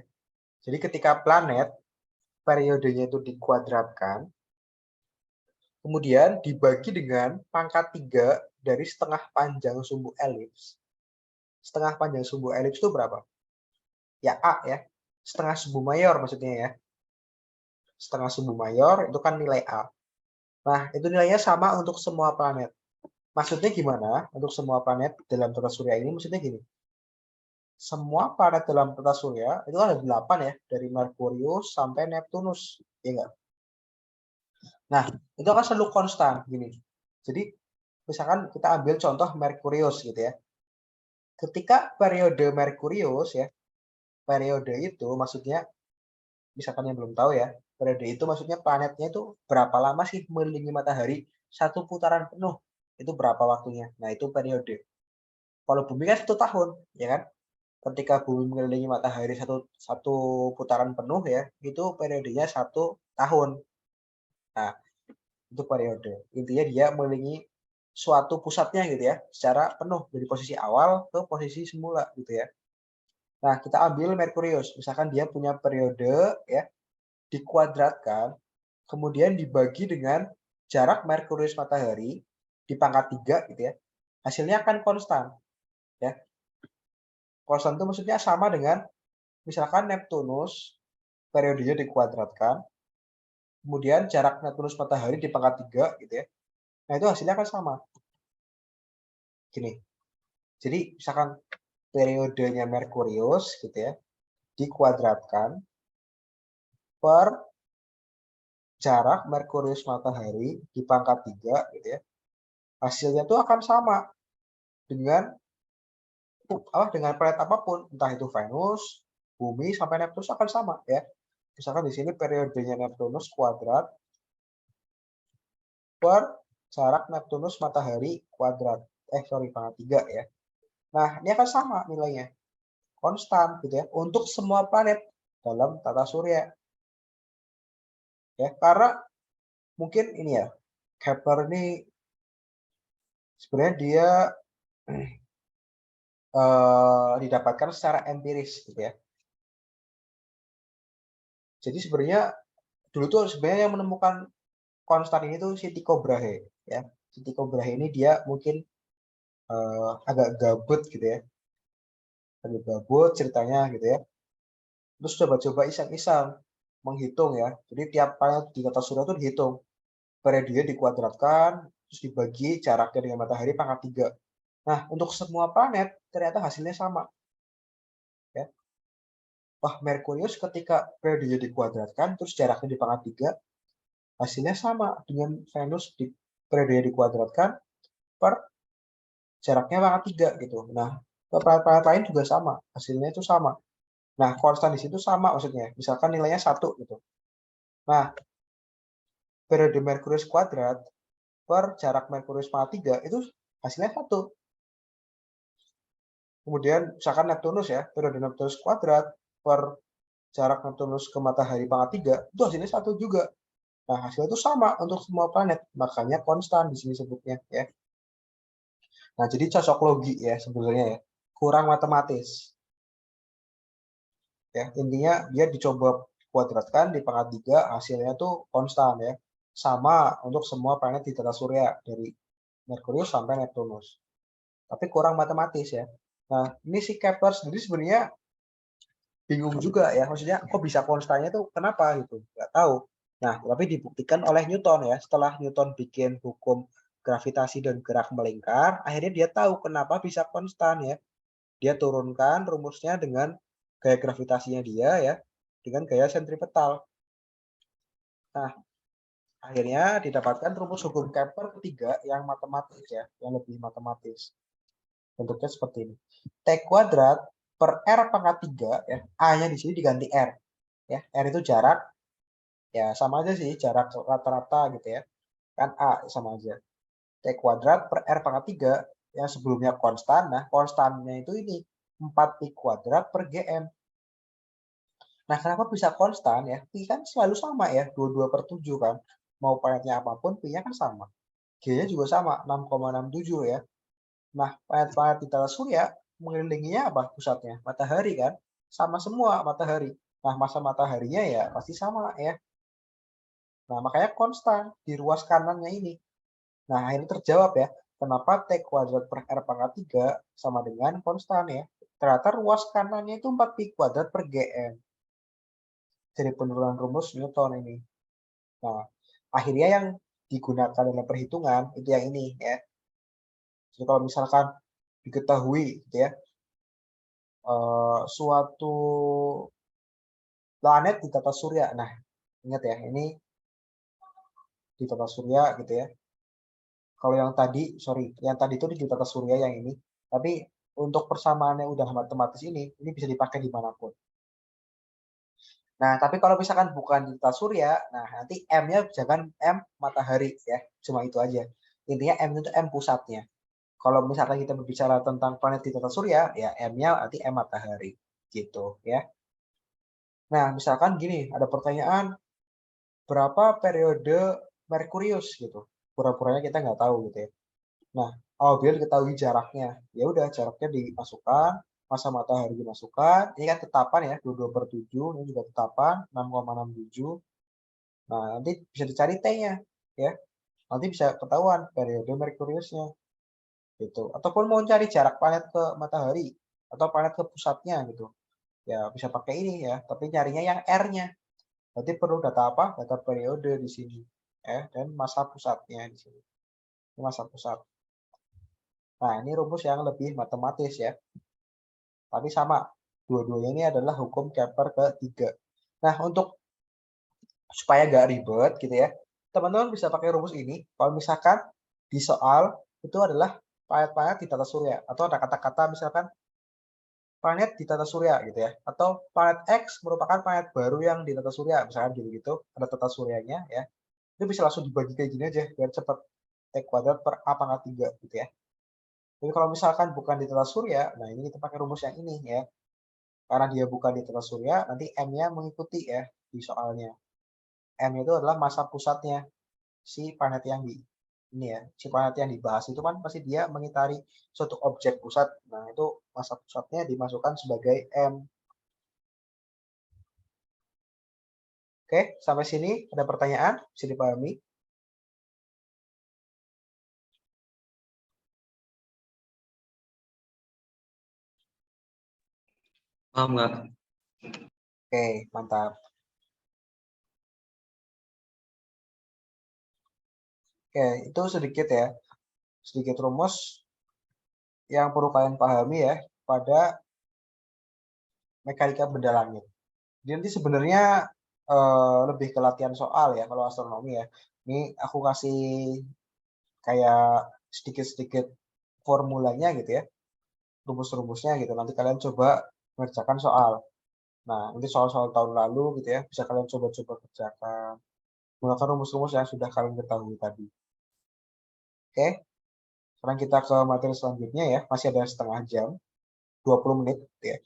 Jadi ketika planet periodenya itu dikuadratkan, kemudian dibagi dengan pangkat 3 dari setengah panjang sumbu elips. Setengah panjang sumbu elips itu berapa? Ya A ya. Setengah sumbu mayor maksudnya ya. Setengah sumbu mayor itu kan nilai A. Nah, itu nilainya sama untuk semua planet. Maksudnya gimana? Untuk semua planet dalam tata surya ini maksudnya gini. Semua planet dalam tata surya itu ada 8 ya, dari Merkurius sampai Neptunus, ya enggak? Nah, itu akan selalu konstan gini. Jadi, misalkan kita ambil contoh Merkurius gitu ya. Ketika periode Merkurius ya, periode itu maksudnya misalkan yang belum tahu ya, periode itu maksudnya planetnya itu berapa lama sih mengelilingi matahari satu putaran penuh, itu berapa waktunya. Nah, itu periode. Kalau bumi kan 1 tahun, ya kan? Ketika bumi mengelilingi matahari satu satu putaran penuh ya, itu periodenya 1 tahun. Nah, itu periode. Intinya dia mengelilingi suatu pusatnya gitu ya, secara penuh dari posisi awal ke posisi semula gitu ya. Nah, kita ambil Merkurius, misalkan dia punya periode ya, dikuadratkan, kemudian dibagi dengan jarak Merkurius matahari di pangkat 3 gitu ya. Hasilnya akan konstan ya. Konstan itu maksudnya sama dengan misalkan Neptunus periodenya dikuadratkan, kemudian jarak Neptunus matahari di pangkat 3 gitu ya. Nah, itu hasilnya akan sama. Gini. Jadi misalkan periodenya Merkurius gitu ya, dikuadratkan per jarak Merkurius matahari di pangkat 3 gitu ya. Hasilnya itu akan sama dengan dengan planet apapun, entah itu Venus, Bumi sampai Neptunus akan sama ya. Misalkan di sini periodenya Neptunus kuadrat per jarak Neptunus matahari kuadrat. Pangkat 3 ya. Nah, ini akan sama nilainya. Konstan gitu ya untuk semua planet dalam tata surya. Ya, karena mungkin ini ya, Kepler ini sebenarnya dia didapatkan secara empiris gitu ya. Jadi sebenarnya dulu tuh sebenarnya yang menemukan konstan ini tuh si Tycho Brahe ya. Si Tycho Brahe ini dia mungkin agak gabut gitu ya. Agak gabut ceritanya gitu ya. Terus coba-coba iseng-iseng menghitung ya. Jadi tiap planet di tata surya itu dihitung. Periode dikuadratkan, terus dibagi jaraknya dengan matahari pangkat 3. Nah, untuk semua planet ternyata hasilnya sama. Ya. Wah, Merkurius ketika periodenya dikuadratkan, terus jaraknya di pangkat 3, hasilnya sama dengan Venus di periodenya dikuadratkan per jaraknya pangkat 3 gitu. Nah, planet-planet lain juga sama, hasilnya itu sama. Nah, konstan di situ sama maksudnya. Misalkan nilainya 1 gitu. Nah, periode Merkurius kuadrat per jarak Merkurius pangkat 3 itu hasilnya 1. Kemudian misalkan Neptunus ya, periode Neptunus kuadrat per jarak Neptunus ke matahari pangkat 3 itu hasilnya 1 juga. Nah, hasilnya itu sama untuk semua planet, makanya konstan di sini sebutnya ya. Nah, jadi cocok logi ya sebenarnya ya, kurang matematis. Ya, intinya dia dicoba kuadratkan di pangkat 3, hasilnya tuh konstan ya. Sama untuk semua planet di tata surya dari Merkurius sampai Neptunus. Tapi kurang matematis ya. Nah, ini si Kepler sendiri sebenarnya bingung juga ya, maksudnya kok bisa konstannya tuh kenapa gitu, nggak tahu. Nah, tapi dibuktikan oleh Newton ya, setelah Newton bikin hukum gravitasi dan gerak melingkar, akhirnya dia tahu kenapa bisa konstan ya. Dia turunkan rumusnya dengan gaya gravitasinya dia ya, dengan gaya sentripetal. Nah, akhirnya didapatkan rumus hukum Kepler ketiga yang matematis ya, yang lebih matematis. Bentuknya seperti ini. T kuadrat per R pangkat 3 ya, A-nya di sini diganti R. Ya, R itu jarak, ya sama aja sih, jarak rata-rata gitu ya. Kan A sama aja. T kuadrat per R pangkat 3 yang sebelumnya konstan. Nah, konstannya itu ini 4 pi kuadrat per GM. Nah, kenapa bisa konstan ya? Pi kan selalu sama ya, 22 per 7 kan. Mau planetnya apapun, pi-nya kan sama. G-nya juga sama, 6,67 ya. Nah, planet-planet di tata surya mengelilinginya apa pusatnya? Matahari kan? Sama semua matahari. Nah, masa mataharinya ya pasti sama ya. Nah, makanya konstan di ruas kanannya ini. Nah, akhirnya terjawab ya, kenapa T kuadrat per R pangkat 3 sama dengan konstan ya. Ternyata ruas kanannya itu 4 pi kuadrat per GM. Jadi penurunan rumus Newton ini. Nah, akhirnya yang digunakan dalam perhitungan itu yang ini ya. Jadi kalau misalkan diketahui gitu ya, suatu planet di tata surya. Nah, ingat ya, ini di tata surya gitu ya. Kalau yang tadi, sorry, yang tadi itu di tata surya yang ini. Tapi untuk persamaannya udah matematis ini bisa dipakai dimanapun. Nah, tapi kalau misalkan bukan di tata surya, nah nanti M-nya jangan M matahari ya, cuma itu aja. Intinya M itu M pusatnya. Kalau misalkan kita berbicara tentang planet di tata surya, ya M-nya nanti M matahari, gitu ya. Nah, misalkan gini, ada pertanyaan, berapa periode Merkurius gitu? Pura-puranya kita nggak tahu gitu ya. Nah, apabila diketahui jaraknya, ya udah jaraknya dimasukkan, masa matahari dimasukkan, ini kan tetapan ya, 22 per 7, ini juga tetapan, 6,67. Nah, nanti bisa dicari T-nya, ya. Nanti bisa ketahuan periode Merkuriusnya, gitu. Ataupun mau cari jarak planet ke matahari, atau planet ke pusatnya, gitu. Ya, bisa pakai ini ya, tapi nyarinya yang R-nya. Berarti perlu data apa? Data periode di sini, ya, dan masa pusatnya di sini. Ini masa pusat. Nah, ini rumus yang lebih matematis ya. Tapi sama, dua-duanya ini adalah hukum Kepler ketiga. Nah, untuk supaya nggak ribet gitu ya, teman-teman bisa pakai rumus ini. Kalau misalkan di soal itu adalah planet-planet di tata surya, atau ada kata-kata misalkan planet di tata surya gitu ya, atau planet X merupakan planet baru yang di tata surya, misalkan gitu-gitu, ada tata suryanya ya. Itu bisa langsung dibagi kayak gini aja biar cepat. T kuadrat per A pangkat 3 gitu ya. Jadi kalau misalkan bukan di tata surya, nah ini kita pakai rumus yang ini ya. Karena dia bukan di tata surya, nanti M-nya mengikuti ya di soalnya. M itu adalah masa pusatnya si planet yang di ini ya, si planet yang dibahas itu kan pasti dia mengitari suatu objek pusat. Nah, itu masa pusatnya dimasukkan sebagai M. Oke, sampai sini ada pertanyaan? Bisa dipahami? Paham nggak? Oke, mantap. Oke, itu sedikit ya. Sedikit rumus yang perlu kalian pahami ya pada mekanika benda langit. Jadi nanti sebenarnya lebih ke latihan soal ya kalau astronomi ya. Ini aku kasih kayak sedikit-sedikit formulanya gitu ya, rumus-rumusnya gitu. Nanti kalian coba mengerjakan soal. Nah, nanti soal-soal tahun lalu gitu ya, bisa kalian coba-coba kerjakan. Menggunakan rumus-rumus yang sudah kalian ketahui tadi. Oke, sekarang kita ke materi selanjutnya ya. Masih ada setengah jam, 20 menit gitu ya.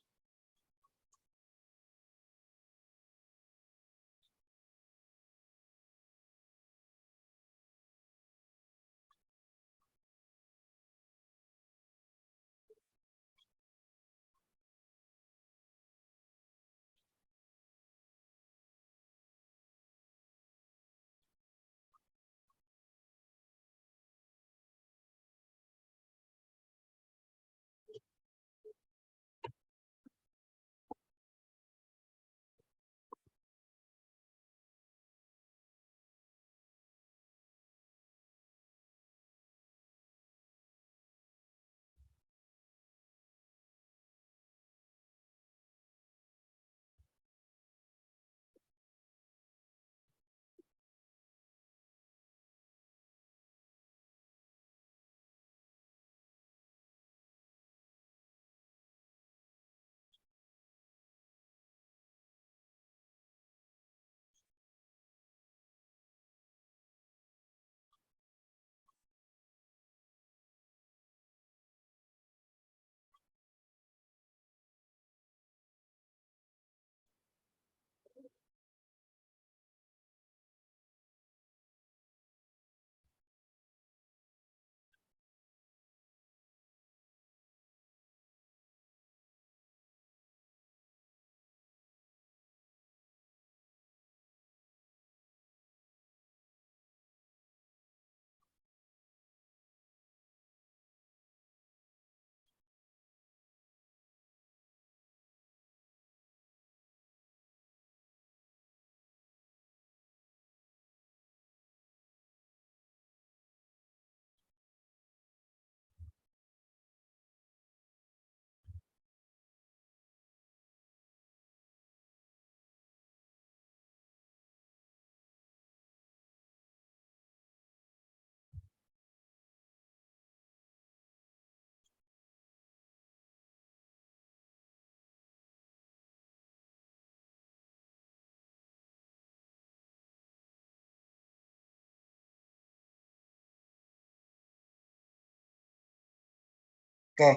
Oke,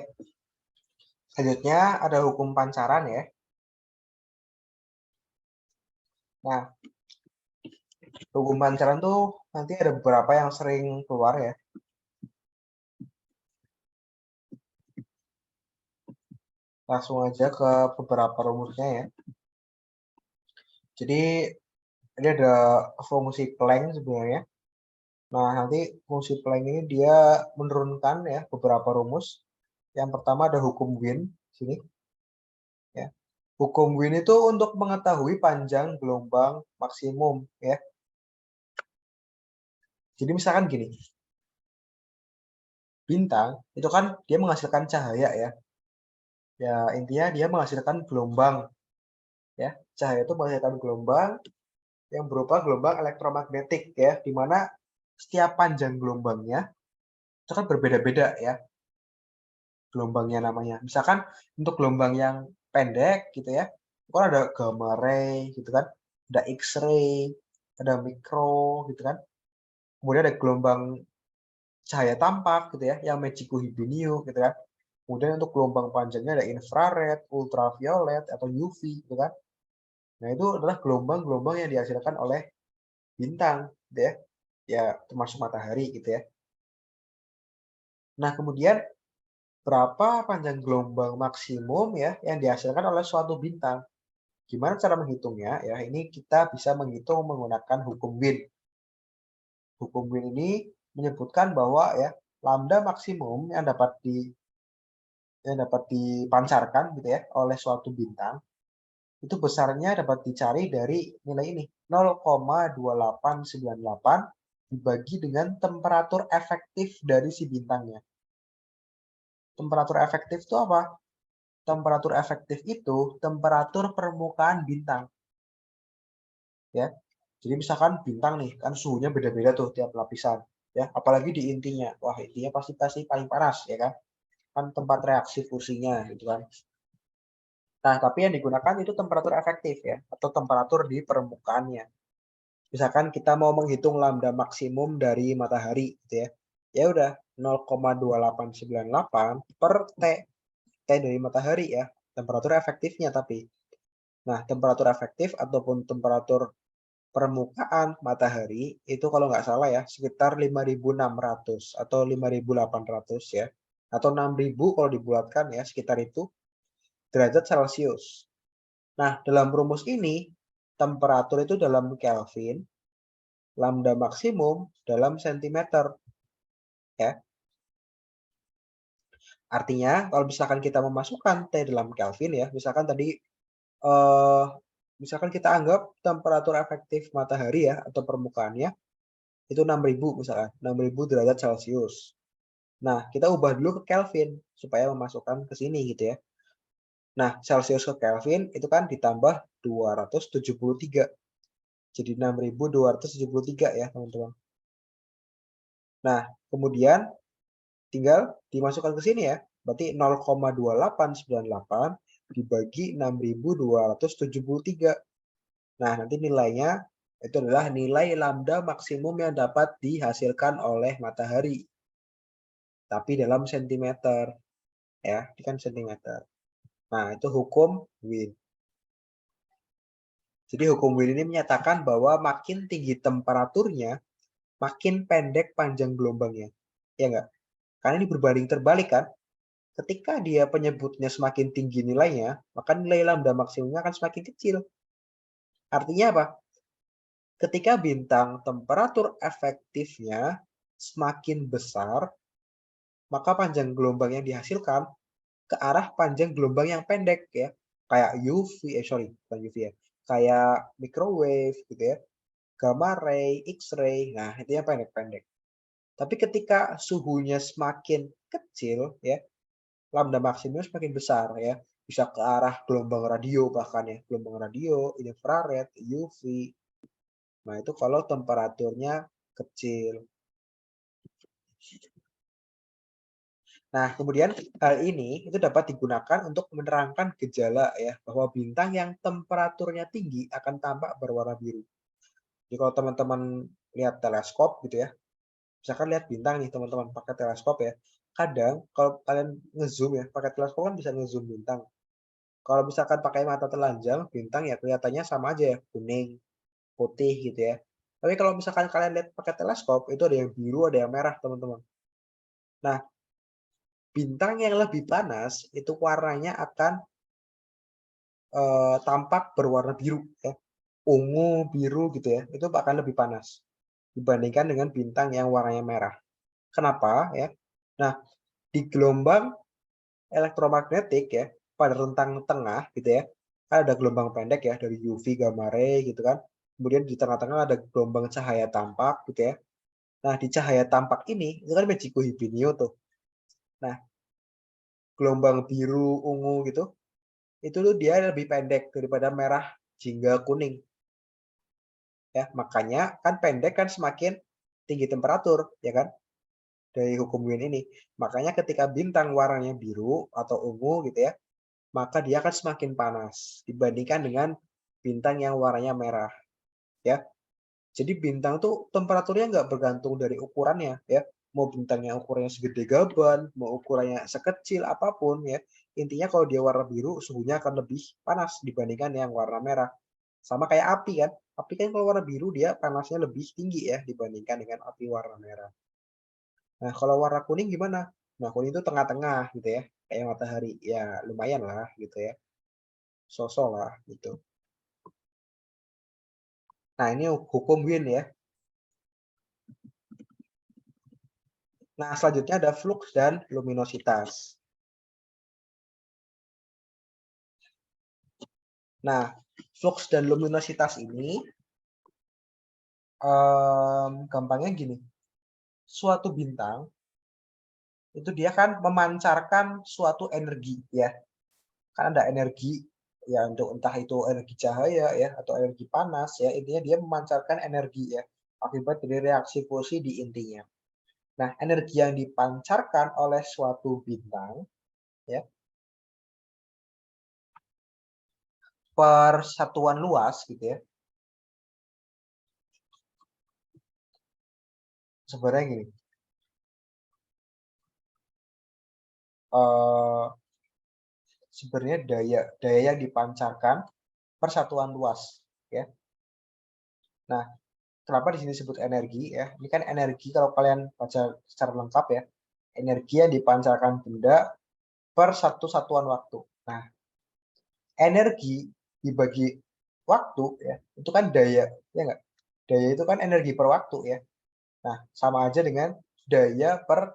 selanjutnya ada hukum pancaran ya. Nah, hukum pancaran tuh nanti ada beberapa yang sering keluar ya. Langsung aja ke beberapa rumusnya ya. Jadi ini ada fungsi Planck sebenarnya. Nah, nanti fungsi Planck ini dia menurunkan ya beberapa rumus. Yang pertama ada hukum Wien sini ya. Hukum Wien itu untuk mengetahui panjang gelombang maksimum ya. Jadi misalkan gini, bintang itu kan dia menghasilkan cahaya ya. Ya intinya dia menghasilkan gelombang ya. Cahaya itu menghasilkan gelombang yang berupa gelombang elektromagnetik ya, di mana setiap panjang gelombangnya itu kan berbeda-beda ya gelombangnya namanya. Misalkan untuk gelombang yang pendek gitu ya, itu kan ada gamma ray gitu kan, ada X-ray, ada mikro gitu kan. Kemudian ada gelombang cahaya tampak gitu ya, yang Magico Hibernio gitu kan. Kemudian untuk gelombang panjangnya ada infrared, ultraviolet atau UV gitu kan. Nah, itu adalah gelombang-gelombang yang dihasilkan oleh bintang gitu ya. Ya, termasuk matahari gitu ya. Nah, kemudian berapa panjang gelombang maksimum ya yang dihasilkan oleh suatu bintang? Gimana cara menghitungnya? Ya, ini kita bisa menghitung menggunakan hukum Wien. Hukum Wien ini menyebutkan bahwa ya lambda maksimum yang dapat dipancarkan gitu ya oleh suatu bintang itu besarnya dapat dicari dari nilai ini 0,2898 dibagi dengan temperatur efektif dari si bintangnya. Temperatur efektif itu apa? Temperatur efektif itu temperatur permukaan bintang. Ya. Jadi misalkan bintang nih, kan suhunya beda-beda tuh tiap lapisan. Ya, apalagi di intinya. Wah, intinya pasti paling panas ya kan? Kan tempat reaksi fusinya gitu kan. Nah, tapi yang digunakan itu temperatur efektif ya, atau temperatur di permukaannya. Misalkan kita mau menghitung lambda maksimum dari matahari gitu ya. Ya udah 0,2898 per T. T dari matahari ya, temperatur efektifnya tapi. Nah, temperatur efektif ataupun temperatur permukaan matahari itu kalau nggak salah ya sekitar 5.600 atau 5.800 ya. Atau 6.000 kalau dibulatkan ya sekitar itu derajat Celcius. Nah, dalam rumus ini temperatur itu dalam Kelvin, lambda maksimum dalam sentimeter ya. Artinya kalau misalkan kita memasukkan T dalam Kelvin ya, eh, misalkan kita anggap temperatur efektif matahari ya atau permukaannya itu 6.000 misalkan, 6.000 derajat Celcius. Nah, kita ubah dulu ke Kelvin supaya memasukkan ke sini gitu ya. Nah, Celcius ke Kelvin itu kan ditambah 273. Jadi 6.273 ya, teman-teman. Nah, kemudian tinggal dimasukkan ke sini ya. Berarti 0,2898 dibagi 6.273. Nah, nanti nilainya itu adalah nilai lambda maksimum yang dapat dihasilkan oleh matahari. Tapi dalam sentimeter. Ya, ini kan sentimeter. Nah, itu hukum Wien. Jadi hukum Wien ini menyatakan bahwa makin tinggi temperaturnya, makin pendek panjang gelombangnya. Ya enggak? Karena ini berbanding terbalik kan? Ketika dia penyebutnya semakin tinggi nilainya, maka nilai lambda maksimumnya akan semakin kecil. Artinya apa? Ketika bintang temperatur efektifnya semakin besar, maka panjang gelombang yang dihasilkan ke arah panjang gelombang yang pendek ya. Kayak UV, bukan UV ya. Kayak microwave gitu ya. Gamma ray, X-ray. Nah, itu yang pendek-pendek. Tapi ketika suhunya semakin kecil ya, lambda maksimum semakin besar ya. Bisa ke arah gelombang radio bahkan ya. Gelombang radio, infrared, UV. Nah, itu kalau temperaturnya kecil. Nah, kemudian hal ini itu dapat digunakan untuk menerangkan gejala ya, bahwa bintang yang temperaturnya tinggi akan tampak berwarna biru. Jadi kalau teman-teman lihat teleskop gitu ya, misalkan lihat bintang nih teman-teman pakai teleskop ya, kadang kalau kalian ngezoom ya, pakai teleskop kan bisa ngezoom bintang. Kalau misalkan pakai mata telanjang, bintang ya kelihatannya sama aja ya, kuning, putih gitu ya. Tapi kalau misalkan kalian lihat pakai teleskop, itu ada yang biru, ada yang merah, teman-teman. Nah, bintang yang lebih panas itu warnanya akan tampak berwarna biru ya. Ungu, biru gitu ya. Itu akan lebih panas dibandingkan dengan bintang yang warnanya merah. Kenapa ya? Nah, di gelombang elektromagnetik ya, pada rentang tengah gitu ya, kan ada gelombang pendek ya dari UV, gamma ray gitu kan. Kemudian di tengah-tengah ada gelombang cahaya tampak gitu ya. Nah, di cahaya tampak ini itu kan Magico Hibinio tuh. Nah, gelombang biru, ungu gitu, itu tuh dia lebih pendek daripada merah, jingga, kuning. Ya, makanya kan pendek kan semakin tinggi temperatur, ya kan? Dari hukum Wien ini. Makanya ketika bintang warnanya biru atau ungu gitu ya, maka dia akan semakin panas dibandingkan dengan bintang yang warnanya merah, ya. Jadi bintang tuh temperaturnya nggak bergantung dari ukurannya, ya. Mau bintangnya ukurannya segede gaban, mau ukurannya sekecil apapun, ya. Intinya kalau dia warna biru, suhunya akan lebih panas dibandingkan yang warna merah. Sama kayak api kan. Api kan kalau warna biru dia panasnya lebih tinggi ya dibandingkan dengan api warna merah. Nah, kalau warna kuning gimana? Nah, kuning itu tengah-tengah gitu ya. Kayak matahari. Ya, lumayan lah gitu ya. Sosok lah gitu. Nah, ini hukum Wien ya. Nah, selanjutnya ada flux dan luminositas. Nah, flux dan luminositas ini gampangnya gini. Suatu bintang itu dia kan memancarkan suatu energi ya. Kan ada energi ya untuk entah itu energi cahaya ya atau energi panas ya, intinya dia memancarkan energi ya akibat dari reaksi fusi di intinya. Nah, energi yang dipancarkan oleh suatu bintang ya per satuan luas gitu ya. Sebenarnya gini. Eh, sebenarnya daya yang dipancarkan per satuan luas ya. Nah, kenapa di sini disebut energi ya? Ini kan energi kalau kalian baca secara lengkap ya. Energi yang dipancarkan benda per satu satuan waktu. Nah, energi dibagi waktu ya, itu kan daya, ya enggak? Daya itu kan energi per waktu ya. Nah, sama aja dengan daya per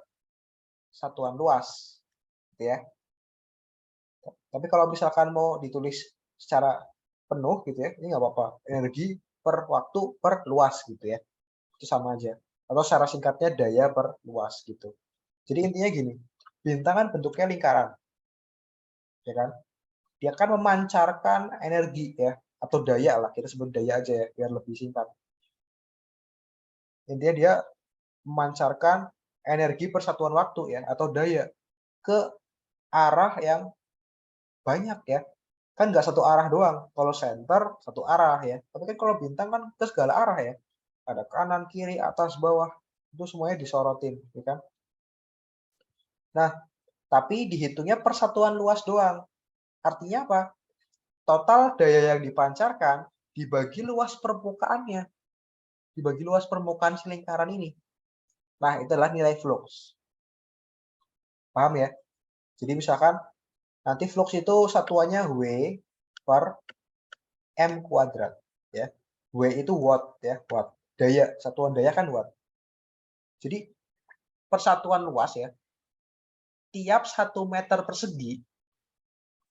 satuan luas, gitu ya. Tapi kalau misalkan mau ditulis secara penuh gitu ya, ini nggak apa-apa. Energi per waktu per luas gitu ya. Itu sama aja. Atau secara singkatnya daya per luas gitu. Jadi intinya gini, bintang kan bentuknya lingkaran, ya kan? Dia kan memancarkan energi ya, atau daya lah, kita sebut daya aja ya, biar lebih singkat. Intinya dia memancarkan energi persatuan waktu ya, atau daya ke arah yang banyak ya. Kan nggak satu arah doang. Kalau center satu arah ya. Tapi kan kalau bintang kan ke segala arah ya. Ada kanan, kiri, atas, bawah. Itu semuanya disorotin, ya kan? Nah, tapi dihitungnya persatuan luas doang. Artinya apa? Total daya yang dipancarkan dibagi luas permukaannya. Dibagi luas permukaan si lingkaran ini. Nah, itulah nilai flux. Paham ya? Jadi misalkan nanti flux itu satuannya W per M kuadrat. Ya. W itu watt ya, watt. Daya, satuan daya kan watt. Jadi persatuan luas ya, tiap 1 meter persegi,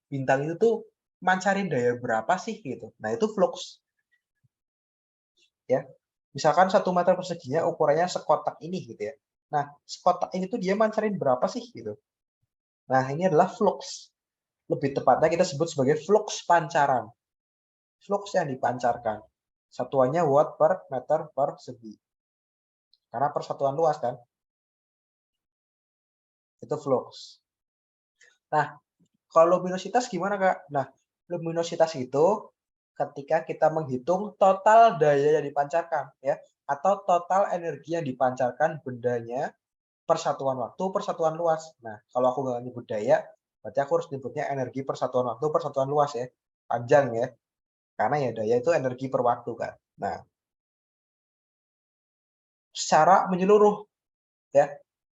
bintang itu tuh mancarin daya berapa sih gitu. Nah itu flux. Ya. Misalkan 1 meter perseginya ukurannya sekotak ini gitu ya. Nah, sekotak ini tuh dia mancarin berapa sih gitu. Nah, ini adalah flux. Lebih tepatnya kita sebut sebagai flux pancaran. Flux yang dipancarkan. Satuannya watt per meter persegi. Karena persatuan luas kan. Itu flux. Nah, kalau luminositas gimana, Kak? Nah, luminositas itu ketika kita menghitung total daya yang dipancarkan ya, atau total energi yang dipancarkan bendanya persatuan waktu, persatuan luas. Nah, kalau aku nggak nyebut daya, berarti aku harus nyebutnya energi persatuan waktu, persatuan luas ya. Panjang ya. Karena ya daya itu energi per waktu kan. Nah, secara menyeluruh ya.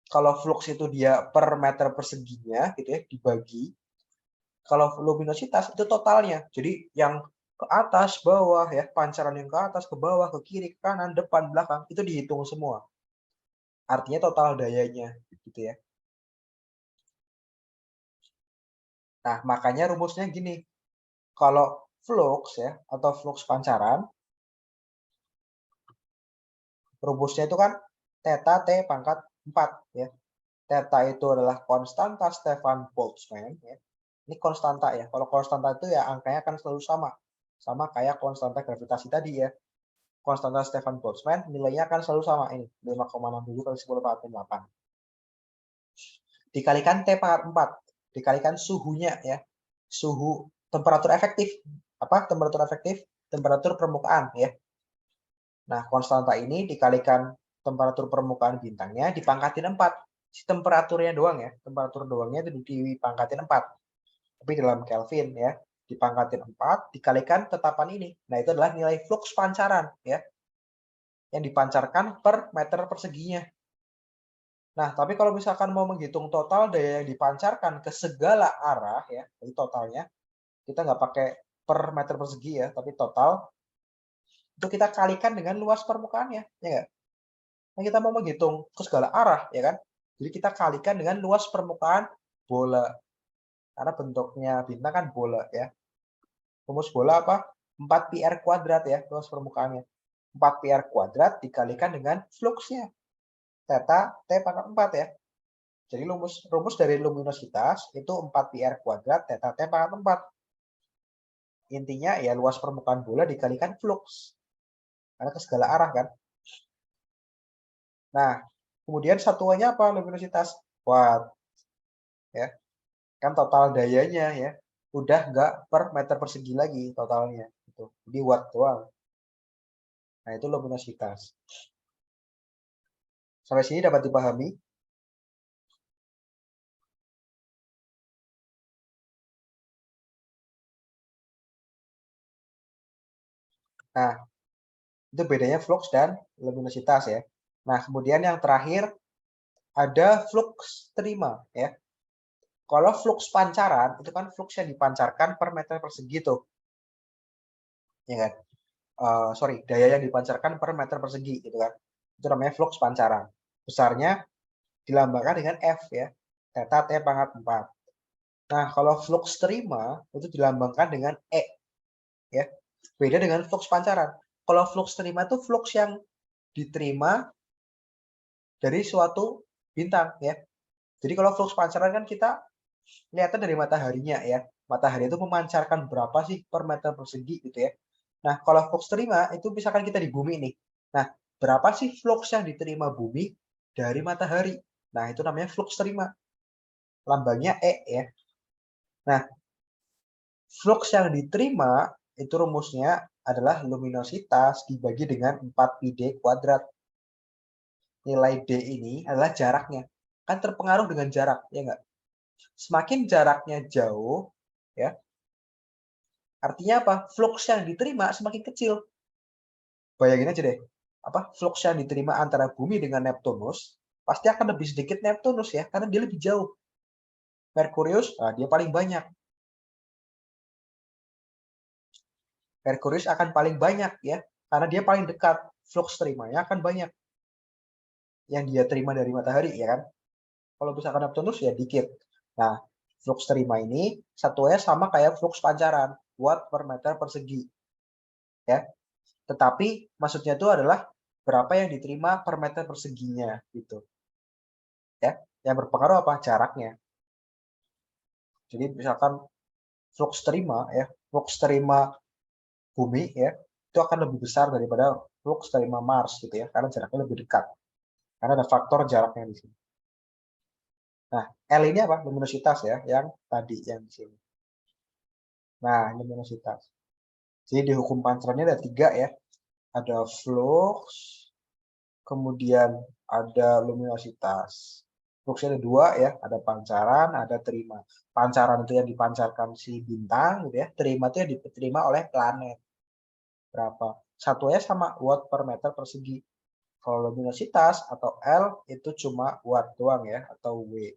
Kalau flux itu dia per meter perseginya gitu ya, dibagi. Kalau luminositas itu totalnya. Jadi yang ke atas, bawah ya, pancaran yang ke atas, ke bawah, ke kiri, ke kanan, depan, belakang, itu dihitung semua. Artinya total dayanya gitu ya. Nah, makanya rumusnya gini. Kalau flux ya atau flux pancaran, rumusnya itu kan theta T pangkat 4 ya. Theta itu adalah konstanta Stefan Boltzmann ya. Ini konstanta ya. Kalau konstanta itu ya angkanya akan selalu sama. Sama kayak konstanta gravitasi tadi ya. Konstanta Stefan Boltzmann nilainya akan selalu sama ini 5,67 kali 10 pangkat 8. Dikalikan T pangkat 4, dikalikan suhunya ya. Suhu temperatur efektif. Apa temperatur efektif? Temperatur permukaan ya. Nah, konstanta ini dikalikan temperatur permukaan bintangnya dipangkatin 4. Si temperaturnya doang ya. Temperatur doangnya itu dipangkatin 4. Tapi dalam Kelvin ya, dipangkatin 4 dikalikan tetapan ini. Nah, itu adalah nilai flux pancaran ya. Yang dipancarkan per meter perseginya. Nah, tapi kalau misalkan mau menghitung total daya yang dipancarkan ke segala arah ya, jadi totalnya, kita nggak pakai per meter persegi ya, tapi total, itu kita kalikan dengan luas permukaannya, ya nggak? Nah, kita mau menghitung ke segala arah, ya kan? Jadi kita kalikan dengan luas permukaan bola. Karena bentuknya bintang kan bola, ya. Rumus bola apa? 4 pi r kuadrat ya, luas permukaannya. 4 pi r kuadrat dikalikan dengan fluxnya. Theta T pangkat 4 ya. Jadi rumus dari luminositas itu 4 pi r kuadrat theta T pangkat 4. Intinya ya luas permukaan bola dikalikan flux. Karena ke segala arah kan. Nah, kemudian satuannya apa luminositas? Watt. Ya. Kan total dayanya ya. Udah nggak per meter persegi lagi totalnya. Gitu. Jadi watt doang. Nah, itu luminositas. Sampai sini dapat dipahami? Nah, itu bedanya flux dan luminositas ya. Nah, kemudian yang terakhir ada flux terima ya. Kalau flux pancaran itu kan flux yang dipancarkan per meter persegi tuh. Ya kan? Sorry, daya yang dipancarkan per meter persegi gitu kan. Itu namanya flux pancaran. Besarnya dilambangkan dengan F ya. Theta T pangkat 4. Nah, kalau flux terima itu dilambangkan dengan E ya. Beda dengan flux pancaran. Kalau flux terima itu flux yang diterima dari suatu bintang ya. Jadi kalau flux pancaran kan kita lihatnya dari mataharinya ya. Matahari itu memancarkan berapa sih per meter persegi gitu ya. Nah, kalau flux terima itu misalkan kita di bumi nih. Nah, berapa sih flux yang diterima bumi dari matahari? Nah, itu namanya flux terima. Lambangnya E ya. Nah, flux yang diterima itu rumusnya adalah luminositas dibagi dengan 4 pi d kuadrat. Nilai D ini adalah jaraknya. Kan terpengaruh dengan jarak, ya enggak? Semakin jaraknya jauh, ya, artinya apa? Flux yang diterima semakin kecil. Bayangin aja deh, apa flux yang diterima antara bumi dengan Neptunus pasti akan lebih sedikit Neptunus ya, karena dia lebih jauh. Merkurius, nah dia paling banyak. Merkurius akan paling banyak ya, karena dia paling dekat. Flux terimanya akan banyak yang dia terima dari matahari ya kan. Kalau misalkan Neptunus ya dikit. Nah, flux terima ini satunya sama kayak flux pancaran, watt per meter persegi. Ya. Tetapi maksudnya itu adalah berapa yang diterima per meter perseginya gitu. Ya. Yang berpengaruh apa? Jaraknya. Jadi misalkan flux terima ya, flux terima bumi ya, itu akan lebih besar daripada flux terima Mars gitu ya, karena jaraknya lebih dekat. Karena ada faktor jaraknya di sini. Nah, L ini apa? Luminositas ya, yang tadi yang di sini. Nah, luminositas. Jadi di hukum pancarannya ada 3 ya. Ada flux, kemudian ada luminositas. Fungsi ada dua ya, ada pancaran, ada terima. Pancaran itu yang dipancarkan si bintang, gitu ya. Terima itu yang diterima oleh planet. Berapa? Satunya sama watt per meter persegi. Kalau luminositas atau L itu cuma watt doang ya, atau W.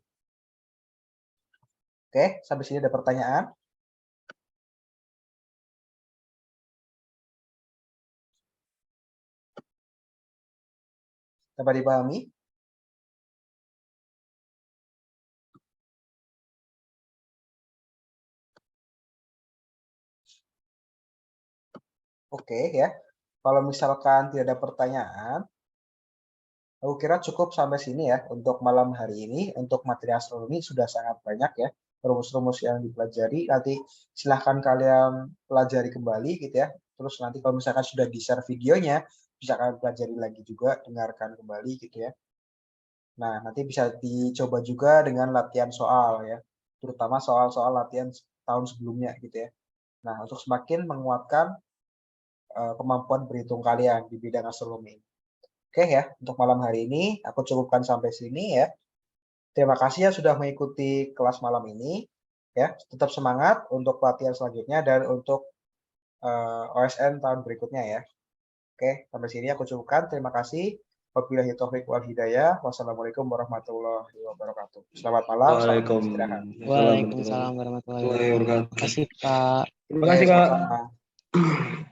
Oke, sampai sini ada pertanyaan? Dapat dipahami? Oke ya. Kalau misalkan tidak ada pertanyaan, aku kira cukup sampai sini ya untuk malam hari ini. Untuk materi astronomi sudah sangat banyak ya. Rumus-rumus yang dipelajari. Nanti silahkan kalian pelajari kembali gitu ya. Terus nanti kalau misalkan sudah di-share videonya, bisa kalian pelajari lagi juga, dengarkan kembali gitu ya. Nah, nanti bisa dicoba juga dengan latihan soal ya. Terutama soal-soal latihan tahun sebelumnya gitu ya. Nah, untuk semakin menguatkan kemampuan berhitung kalian di bidang astronomi. Oke ya, untuk malam hari ini aku cukupkan sampai sini ya. Terima kasih ya sudah mengikuti kelas malam ini. Ya, tetap semangat untuk pelatihan selanjutnya dan untuk OSN tahun berikutnya ya. Oke, sampai sini aku cukupkan. Terima kasih. Wabillahi taufiq wal hidayah. Wassalamualaikum warahmatullahi wabarakatuh. Selamat malam, selamat beristirahat. Waalaikumsalam warahmatullahi wabarakatuh. Terima kasih, Pak. Terima kasih, Kak. Sama-sama.